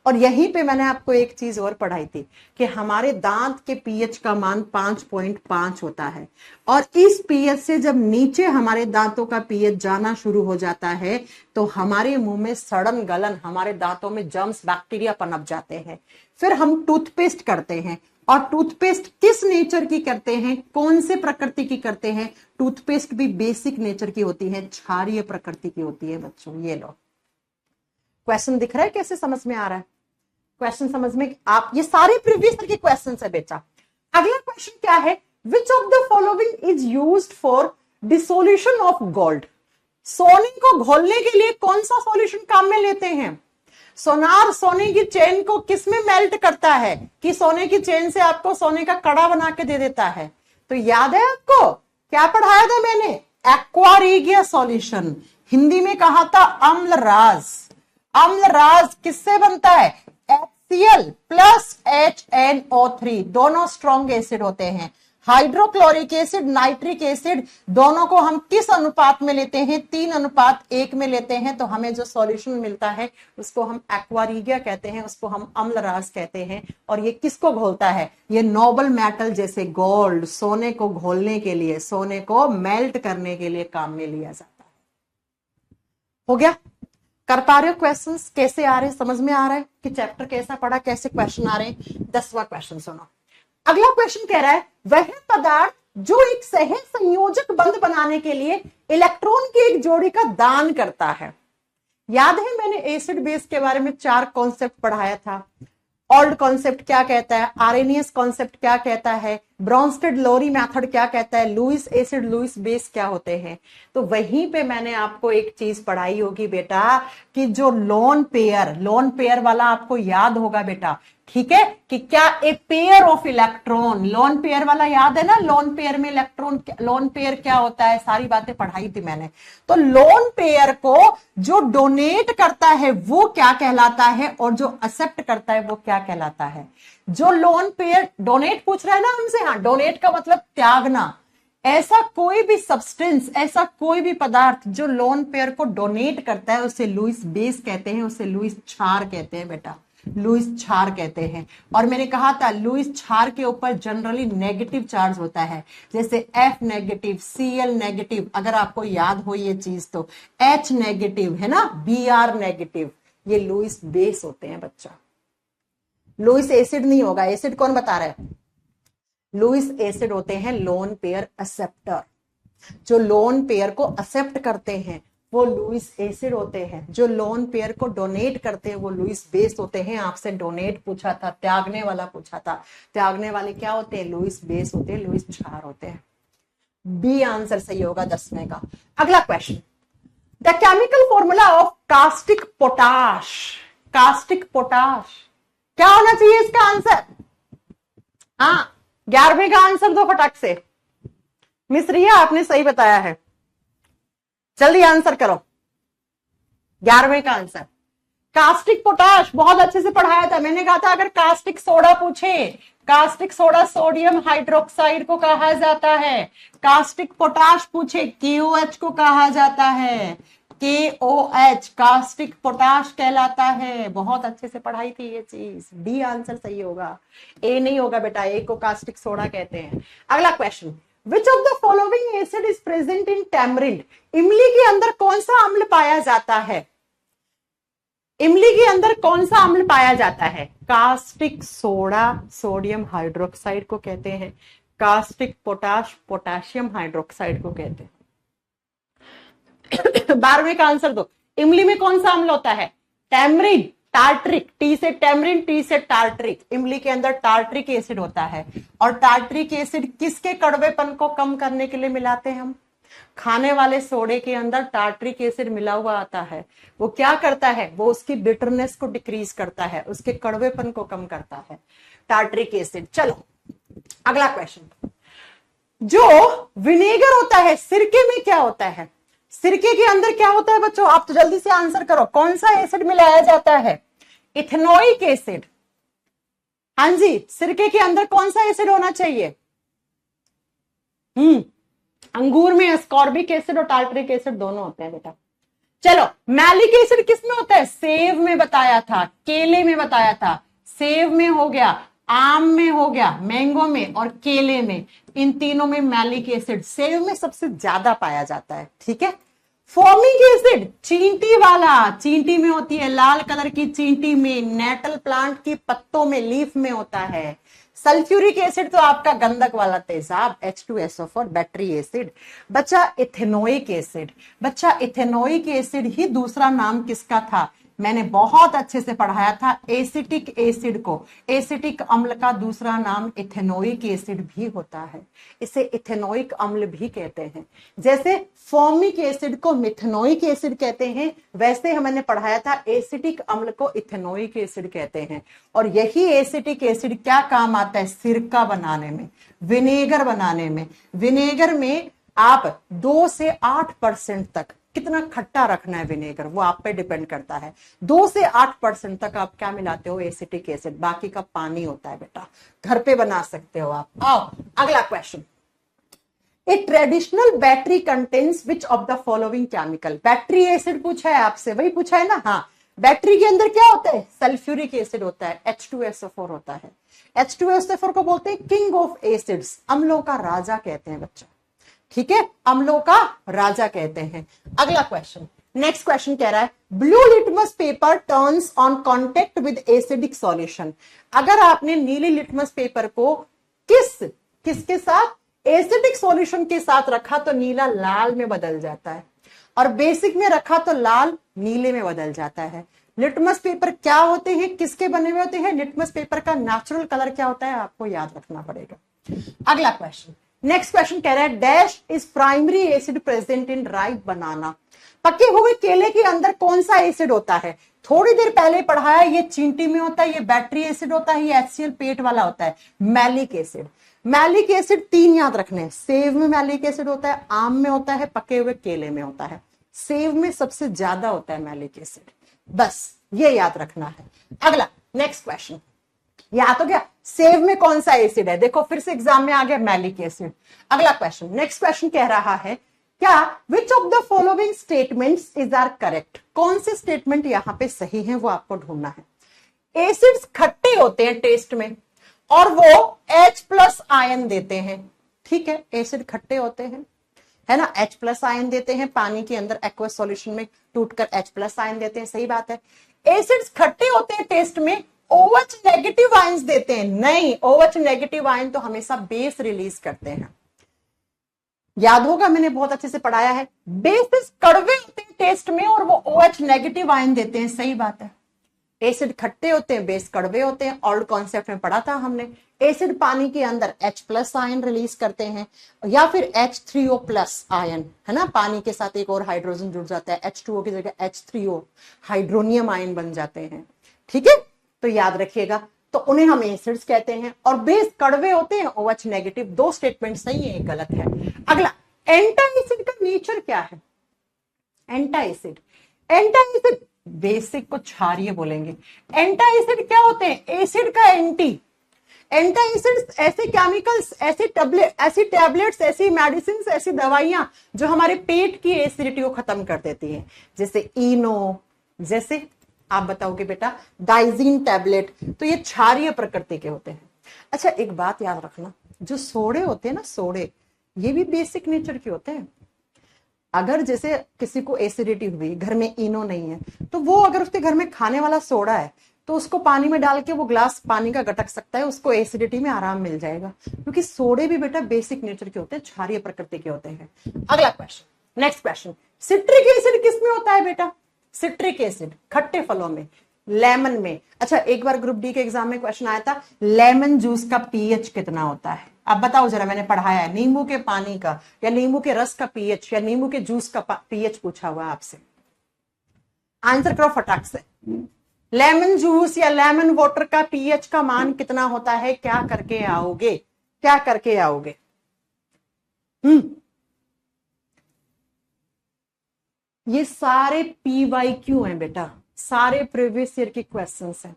और यहीं पे मैंने आपको एक चीज और पढ़ाई थी कि हमारे दांत के पीएच का मान 5.5 होता है, और इस पीएच से जब नीचे हमारे दांतों का पीएच जाना शुरू हो जाता है तो हमारे मुंह में सड़न गलन, हमारे दांतों में जर्म्स बैक्टीरिया पनप जाते हैं। फिर हम टूथपेस्ट करते हैं, और टूथपेस्ट किस नेचर की करते हैं, कौन से प्रकृति की करते हैं, टूथपेस्ट भी बेसिक नेचर की होती है, क्षारीय प्रकृति की होती है बच्चों। ये लो क्वेश्चन दिख रहा है कैसे समझ में आ रहा है, क्वेश्चन समझ में, आप ये सारे प्रीवियस ईयर के क्वेश्चन है बेटा। अगला क्वेश्चन क्या है, विच of the following is used for dissolution of gold, सोने को घोलने के लिए कौन सा सॉल्यूशन काम में लेते हैं। सोनार सोने की चेन को किस में मेल्ट करता है, कि सोने की चेन से आपको सोने का कड़ा बना के दे देता है। तो याद है आपको क्या पढ़ाया था मैंने, एक्वा रेगिया सॉल्यूशन, हिंदी में कहा था अम्लराज। अम्लराज किससे बनता है, HCl प्लस HNO3, दोनों स्ट्रॉन्ग एसिड होते हैं। हाइड्रोक्लोरिक एसिड, नाइट्रिक एसिड, दोनों को हम किस अनुपात में लेते हैं? 3:1 में लेते हैं। तो हमें जो सॉल्यूशन मिलता है उसको हम एक्वा कहते हैं, उसको हम अम्ल रास कहते हैं। और ये किसको घोलता है? ये नोबल मेटल जैसे गोल्ड, सोने को घोलने के लिए, सोने को मेल्ट करने के लिए काम में लिया जाता है। हो गया? कर पा रहे हो? क्वेश्चंस कैसे आ रहे हैं? समझ में आ रहा है कि चैप्टर कैसा पढ़ा, कैसे क्वेश्चन आ रहे हैं? 10वां क्वेश्चन सुनो। अगला क्वेश्चन कह रहा है वह पदार्थ जो एक सह संयोजक बंध बनाने के लिए इलेक्ट्रॉन की एक जोड़ी का दान करता है। याद है मैंने एसिड बेस के बारे में 4 कॉन्सेप्ट पढ़ाया था। ओल्ड कॉन्सेप्ट क्या कहता है, आरेनियस कॉन्सेप्ट क्या कहता है, ब्रॉन्स्टेड लोरी मेथड क्या कहता है, लुईस एसिड लुईस बेस क्या होते हैं। तो वहीं पे मैंने आपको एक चीज पढ़ाई होगी बेटा कि जो लोन पेयर वाला आपको याद होगा बेटा, ठीक है, कि क्या a pair of electron, lone pair वाला याद है ना, लोन पेयर में इलेक्ट्रॉन, लोन पेयर क्या होता है, सारी बातें पढ़ाई थी मैंने। तो लोन पेयर को जो डोनेट करता है वो क्या कहलाता है, और जो एक्सेप्ट करता है वो क्या कहलाता है। जो लोन पेयर डोनेट पूछ रहा है ना हमसे, हाँ, डोनेट का मतलब त्यागना। ऐसा कोई भी सब्सटेंस, ऐसा कोई भी पदार्थ जो लोन पेयर को डोनेट करता है उसे लुईस बेस कहते हैं, उसे लुईस क्षार कहते हैं बेटा, लुईस क्षार कहते हैं। और मैंने कहा था लुईस क्षार के ऊपर जनरली नेगेटिव चार्ज होता है, जैसे F नेगेटिव, Cl नेगेटिव, अगर आपको याद हो ये चीज तो H नेगेटिव है ना, Br नेगेटिव, ये लुईस बेस होते हैं बच्चा। लुईस एसिड नहीं होगा, एसिड कौन बता रहा है? लुईस एसिड होते हैं लोन पेयर एक्सेप्टर। जो लोन पेयर को एक्सेप्ट करते हैं वो लुईस एसिड होते हैं, जो लोन पेयर को डोनेट करते हैं वो लुईस बेस होते हैं। आपसे डोनेट पूछा था, त्यागने वाला पूछा था, त्यागने वाले क्या होते हैं? लुईस बेस होते हैं, लुईस क्षार होते हैं। बी आंसर सही होगा 10वें का। अगला question, the chemical formula of caustic potash. Caustic potash क्या होना चाहिए इसका आंसर? हाँ, 11वें का आंसर दो फटाक से। मिस रिया आपने सही बताया है, जल्दी आंसर करो। 11वें का आंसर कास्टिक पोटाश, बहुत अच्छे से पढ़ाया था मैंने। कहा था अगर कास्टिक सोडा पूछे, कास्टिक सोडा सोडियम हाइड्रोक्साइड को कहा जाता है। कास्टिक पोटाश पूछे, KOH को कहा जाता है, KOH कास्टिक पोटाश कहलाता है। बहुत अच्छे से पढ़ाई थी ये चीज। डी आंसर सही होगा, ए नहीं होगा बेटा, ए को कास्टिक सोडा कहते हैं। अगला question, Which of the following acid is present in tamarind? इमली के अंदर कौन सा अम्ल पाया जाता है? इमली के अंदर कौन सा अम्ल पाया जाता है? कास्टिक सोडा सोडियम हाइड्रोक्साइड को कहते हैं, कास्टिक पोटाश पोटेशियम हाइड्रोक्साइड को कहते हैं। 12वें का आंसर दो, इमली में कौन सा अम्ल होता है? टैमरिन, टार्ट्रिक, टी से टैमरिन, टी से टार्ट्रिक। इमली के अंदर टार्ट्रिक एसिड होता है। और टार्ट्रिक एसिड किसके कड़वेपन को कम करने के लिए मिलाते हैं हम? खाने वाले सोडे के अंदर टार्ट्रिक एसिड मिला हुआ आता है। वो क्या करता है? वो उसकी बिटरनेस को डिक्रीज करता है, उसके कड़वेपन को कम करता है, टार्ट्रिक एसिड। चलो अगला क्वेश्चन, जो विनेगर होता है सिरके में क्या होता है? सिरके के अंदर क्या होता है बच्चों? आप तो जल्दी से आंसर करो, कौन सा एसिड मिलाया जाता है? Ethanoic acid. हाँ जी, सिरके के अंदर कौन सा एसिड होना चाहिए? अंगूर में एस्कॉर्बिक एसिड और टार्ट्रिक एसिड दोनों होते हैं बेटा। चलो, मैलिक एसिड किस में होता है? सेब में बताया था, केले में बताया था। सेब में हो गया, आम में हो गया, मैंगो में और केले में, इन तीनों में मैलिक एसिड सेब में सबसे ज्यादा पाया जाता है। ठीक है। फॉर्मिक एसिड चींटी वाला, चींटी में होती है, लाल कलर की चींटी में, नेटल प्लांट की पत्तों में, लीफ में होता है। सल्फ्यूरिक एसिड तो आपका गंधक वाला तेजाब H2SO4 बैटरी एसिड। बच्चा इथेनोइक एसिड, बच्चा इथेनोइक एसिड ही दूसरा नाम किसका था? मैंने बहुत अच्छे से पढ़ाया था एसिटिक एसिड को। एसिटिक अम्ल का दूसरा नाम इथेनोइक एसिड भी होता है, इसे इथेनोइक अम्ल भी कहते हैं। जैसे फॉर्मिक एसिड को मिथेनोइक एसिड कहते हैं, वैसे हमने पढ़ाया था एसिटिक अम्ल को इथेनोइक एसिड कहते हैं। और यही एसिटिक एसिड क्या काम आता है? सिरका बनाने में, विनेगर बनाने में। विनेगर में आप 2 से 8% तक कितना खट्टा रखना है विनेगर, वो आप पे डिपेंड करता है। 2 से 8% तक आप क्या मिलाते हो, एसिटिक एसिड, बाकी का पानी होता है बेटा। घर पे बना सकते हो आप। आओ अगला question, A traditional battery contains which of the following chemical. Battery acid पूछा है आपसे, वही पूछा है ना। हाँ, बैटरी के अंदर क्या होता है, सल्फ्यूरिक एसिड होता है, H2SO4 होता है। H2SO4 को बोलते हैं किंग ऑफ एसिड्स, अम्लों का राजा कहते हैं बच्चा। ठीक है, अम्लों का राजा कहते हैं। अगला क्वेश्चन, नेक्स्ट क्वेश्चन कह रहा है blue litmus paper turns on contact with acidic solution. अगर आपने नीली लिटमस पेपर को किसके साथ, एसिडिक सॉल्यूशन के साथ रखा तो नीला लाल में बदल जाता है, और बेसिक में रखा तो लाल नीले में बदल जाता है। लिटमस पेपर क्या होते हैं, किसके बने हुए होते हैं, लिटमस पेपर का नेचुरल कलर क्या होता है, आपको याद रखना पड़ेगा। अगला क्वेश्चन, नेक्स्ट क्वेश्चन कह रहा है dash is primary acid present in ripe banana. पके हुए केले के अंदर कौन सा एसिड होता है, थोड़ी देर पहले पढ़ाया, ये चींटी में होता है, ये बैटरी एसिड होता है, ये HCl पेट वाला होता है, मैलिक एसिड। मैलिक एसिड 3 याद रखने हैं, सेव में मैलिक एसिड होता है, आम में होता है, पके हुए केले में होता है। सेव में सबसे ज्यादा होता है मैलिक एसिड, बस ये याद रखना है। अगला नेक्स्ट क्वेश्चन, याद हो गया सेव में कौन सा एसिड है, देखो फिर से एग्जाम में आ गया मैलिक एसिड। अगला क्वेश्चन, नेक्स्ट क्वेश्चन कह रहा है क्या which of the following statements is are correct. कौन से स्टेटमेंट यहां पे सही है वो आपको ढूंढना है। एसिड्स खट्टे होते हैं टेस्ट में और वो H+ आयन देते हैं। ठीक है, एसिड खट्टे होते हैं, है ना, H+ आयन देते हैं, पानी के अंदर एक्वस सॉल्यूशन में टूटकर H+ आयन देते हैं, सही बात है। एसिड्स खट्टे होते हैं टेस्ट में, OH नेगेटिव आयंस देते हैं, नहीं, OH नेगेटिव आयन तो हमेशा बेस रिलीज करते हैं। याद होगा मैंने बहुत अच्छे से पढ़ाया है, बेसिस कड़वे होते हैं टेस्ट में और वो OH नेगेटिव आयन देते हैं, सही बात है। एसिड खट्टे होते हैं, बेस कड़वे होते हैं, ओल्ड कॉन्सेप्ट में पढ़ा था हमने। एसिड पानी के अंदर H+ आयन रिलीज करते हैं या फिर H3O+ आयन, है ना, पानी के साथ एक और हाइड्रोजन जुड़ जाता है, H2O की जगह H3O हाइड्रोनियम आयन बन जाते हैं। ठीक है, तो याद रखिएगा, तो उन्हें हम एसिड्स कहते हैं, और बेस कड़वे होते हैं, OH नेगेटिव। 2 स्टेटमेंट सही है, एक गलत है। अगला, एंटा एसिड का नेचर क्या है। एंटा एसिड बेसिक को क्षारीय बोलेंगे। एंटा एसिड क्या होते हैं, एसिड का एंटी। एंटा एसिड ऐसे केमिकल्स, ऐसे टैबलेट्स, ऐसी मेडिसिन, ऐसी दवाइयां जो हमारे पेट की एसिडिटी को खत्म कर देती हैं, जैसे इनो, जैसे आप बताओगे बेटा डाइजीन टैबलेट, तो ये क्षारीय प्रकृति के होते हैं। अच्छा एक बात याद रखना, जो सोडे होते हैं ना, सोडे, ये भी बेसिक नेचर के होते हैं। अगर जैसे किसी को एसिडिटी हुई, घर में इनो नहीं है, तो वो अगर उसके घर में खाने वाला सोडा है तो उसको पानी में डाल के वो ग्लास पानी का गटक सकता है, उसको एसिडिटी में आराम मिल जाएगा, क्योंकि सोडे भी बेटा बेसिक नेचर के होते हैं, क्षारीय प्रकृति के होते हैं। अगला question, next question, citric acid किसमें होता है बेटा। सिट्रिक एसिड खट्टे फलों में, लेमन में। अच्छा एक बार ग्रुप डी के एग्जाम में क्वेश्चन आया था, लेमन जूस का पीएच कितना होता है। अब बताओ जरा, मैंने पढ़ाया है, नींबू के पानी का या नींबू के रस का पीएच या नींबू के जूस का पीएच पूछा हुआ आपसे, आंसर करो फटाक से। लेमन जूस या लेमन वाटर का पीएच का मान कितना होता है, क्या करके आओगे, क्या करके आओगे। ये सारे PYQ हैं बेटा, सारे प्रीवियस ईयर के क्वेश्चंस हैं,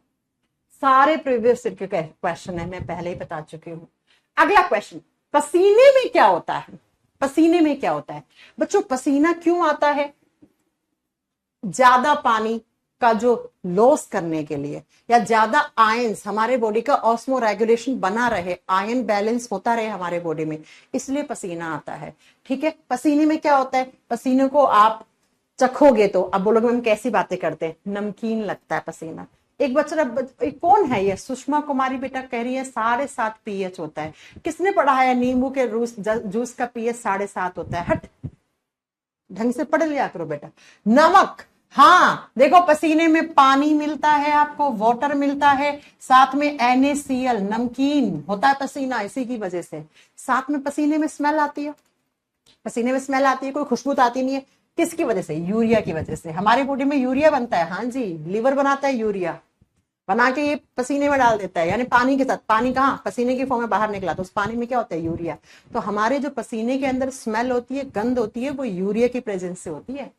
सारे प्रीवियस ईयर के क्वेश्चन है, मैं पहले ही बता चुकी हूं। अगला क्वेश्चन, पसीने में क्या होता है। पसीने में क्या होता है बच्चों, पसीना क्यों आता है, ज्यादा पानी का जो लॉस करने के लिए, या ज्यादा आयंस, हमारे बॉडी का ऑस्मो रेगुलेशन बना रहे, आयन बैलेंस होता रहे हमारे बॉडी में, इसलिए पसीना आता है। ठीक है, पसीने में क्या होता है, पसीने को आप चखोगे तो अब बोलोगे हम कैसी बातें करते हैं, नमकीन लगता है पसीना। एक बच्चा कौन है ये, सुषमा कुमारी बेटा कह रही है 7.5 पीएच होता है। किसने पढ़ा है नींबू के जूस का पीएच 7.5 होता है, हट, ढंग से पढ़ लिया करो बेटा। नमक, हाँ देखो पसीने में पानी मिलता है आपको, वाटर मिलता है, साथ में NaCl, नमकीन होता है पसीना, इसी की वजह से। साथ में पसीने में स्मेल आती है, पसीने में स्मेल आती है, कोई खुशबू आती नहीं है, किसकी वजह से, यूरिया की वजह से। हमारे बॉडी में यूरिया बनता है, हाँ जी, लीवर बनाता है यूरिया, बना के ये पसीने में डाल देता है, यानी पानी के साथ। पानी कहाँ, पसीने की फॉर्म में बाहर निकला, तो उस पानी में क्या होता है, यूरिया। तो हमारे जो पसीने के अंदर स्मेल होती है, गंध होती है, वो यूरिया की प्रेजेंस से होती है।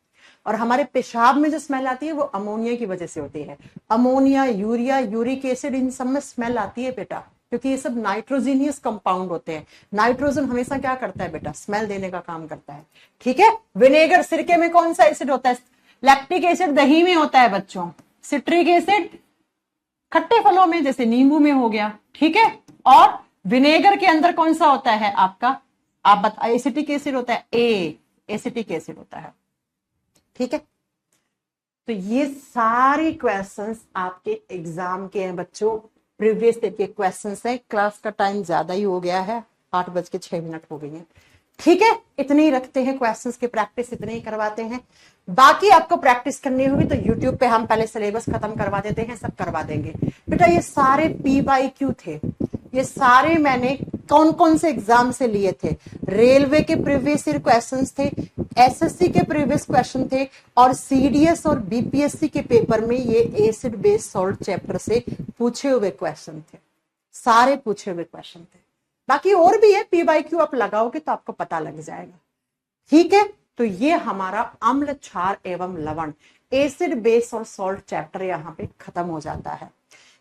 और हमारे पेशाब में जो स्मेल आती है वो अमोनिया की वजह से होती है। अमोनिया, यूरिया, यूरिक एसिड, इन सब में स्मेल आती है बेटा, क्योंकि ये सब नाइट्रोजीनियस कंपाउंड होते हैं। नाइट्रोजन हमेशा क्या करता है बेटा, स्मेल देने का काम करता है। ठीक है। विनेगर, सिरके में कौन सा एसिड होता है? लैक्टिक एसिड दही में होता है बच्चों। सिट्रिक एसिड खट्टे फलों में जैसे नींबू में हो गया। ठीक है। और विनेगर के अंदर कौन सा होता है आपका, आप बता, एसिटिक एसिड होता है, एसिटिक एसिड होता है। ठीक है। तो ये सारे क्वेश्चंस आपके एग्जाम के हैं बच्चों, प्रीवियस ईयर के क्वेश्चंस हैं। क्लास का टाइम ज्यादा ही हो गया है, 8:06 हो गई है। ठीक है, इतने ही रखते हैं क्वेश्चंस की प्रैक्टिस, इतने ही करवाते हैं। बाकी आपको प्रैक्टिस करनी होगी तो यूट्यूब पे हम पहले सिलेबस खत्म करवा देते हैं, सब करवा देंगे बेटा। ये सारे PYQ थे, ये सारे मैंने कौन कौन से एग्जाम से लिए थे? रेलवे के प्रीवियस ईयर क्वेश्चंस थे, SSC के प्रीवियस क्वेश्चन थे, और CDS और BPSC के पेपर में ये एसिड बेस सॉल्ट चैप्टर से पूछे हुए क्वेश्चन थे, सारे पूछे हुए क्वेश्चन थे। बाकी और भी है, PYQ आप लगाओगे तो आपको पता लग जाएगा। ठीक है। तो ये हमारा अम्ल, क्षार एवं लवण, एसिड बेस और सॉल्ट चैप्टर यहां पे खत्म हो जाता है।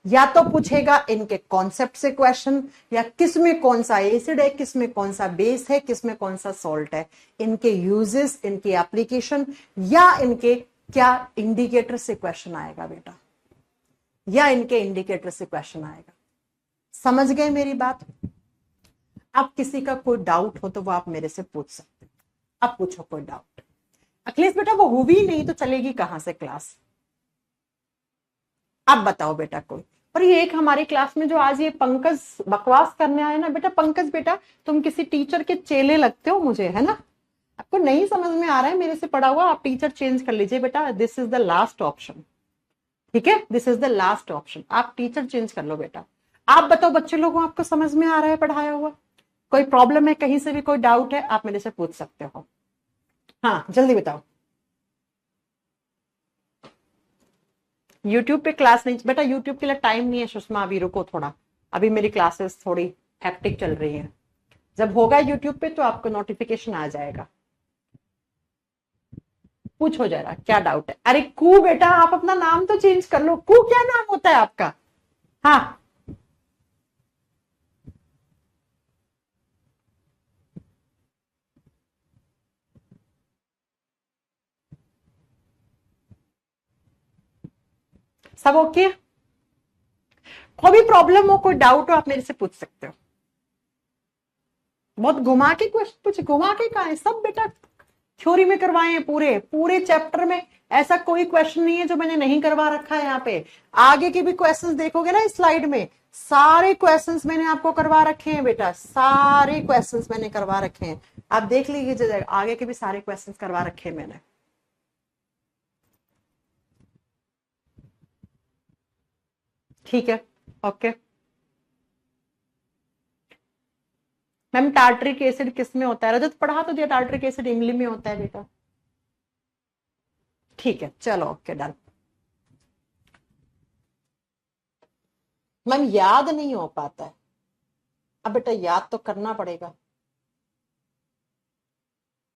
या तो पूछेगा इनके कॉन्सेप्ट से क्वेश्चन, या किसमें कौन सा एसिड है, किसमें कौन सा बेस है, किसमें कौन सा सॉल्ट है, इनके यूजेस, इनके एप्लीकेशन, या इनके क्या इंडिकेटर से क्वेश्चन आएगा बेटा, या इनके इंडिकेटर से क्वेश्चन आएगा। समझ गए मेरी बात? अब किसी का कोई डाउट हो तो वो आप मेरे से पूछ सकते हैं। अब पूछो कोई डाउट। अखिलेश बेटा वो हुई नहीं तो चलेगी कहां से क्लास? अब बताओ बेटा कोई। और ये एक हमारी क्लास में जो आज ये पंकज बकवास करने आए ना बेटा, पंकज बेटा तुम किसी टीचर के चेले लगते हो मुझे, है ना? आपको नहीं समझ में आ रहा है मेरे से पढ़ा हुआ, आप टीचर चेंज कर लीजिए बेटा, this is the last option. ठीक है, this is the last option, आप टीचर चेंज कर लो बेटा। आप बताओ बच्चे लोगों, आपको समझ में आ रहा है पढ़ाया हुआ? कोई प्रॉब्लम है, कहीं से भी कोई डाउट है, आप मेरे से पूछ सकते हो। हाँ जल्दी बताओ। यूट्यूब पे क्लास नहीं बेटा, यूट्यूब के लिए टाइम नहीं है सुषमा, अभी रुको थोड़ा, अभी मेरी क्लासेस थोड़ी हैक्टिक चल रही है। जब होगा यूट्यूब पे तो आपको नोटिफिकेशन आ जाएगा। पूछो जरा क्या डाउट है। अरे कू बेटा आप अपना नाम तो चेंज कर लो, कू क्या नाम होता है आपका? हाँ सब ओके? कोई भी प्रॉब्लम हो, कोई डाउट हो, आप मेरे से पूछ सकते हो। बहुत घुमा के क्वेश्चन पूछे, घुमा के कहा है, सब बेटा थ्योरी में करवाए हैं, पूरे पूरे चैप्टर में ऐसा कोई क्वेश्चन नहीं है जो मैंने नहीं करवा रखा है। यहाँ पे आगे के भी क्वेश्चंस देखोगे ना इस स्लाइड में, सारे क्वेश्चंस मैंने आपको करवा रखे हैं बेटा, सारे क्वेश्चंस मैंने करवा रखे हैं। आप देख लीजिए, आगे के भी सारे क्वेश्चंस करवा रखे हैं मैंने। ठीक है, ओके। मैम टार्टरिक एसिड किस में होता है? रजत पढ़ा तो दिया, टार्टरिक एसिड इमली में होता है बेटा। ठीक है चलो ओके डन। मैम याद नहीं हो पाता है, अब बेटा याद तो करना पड़ेगा।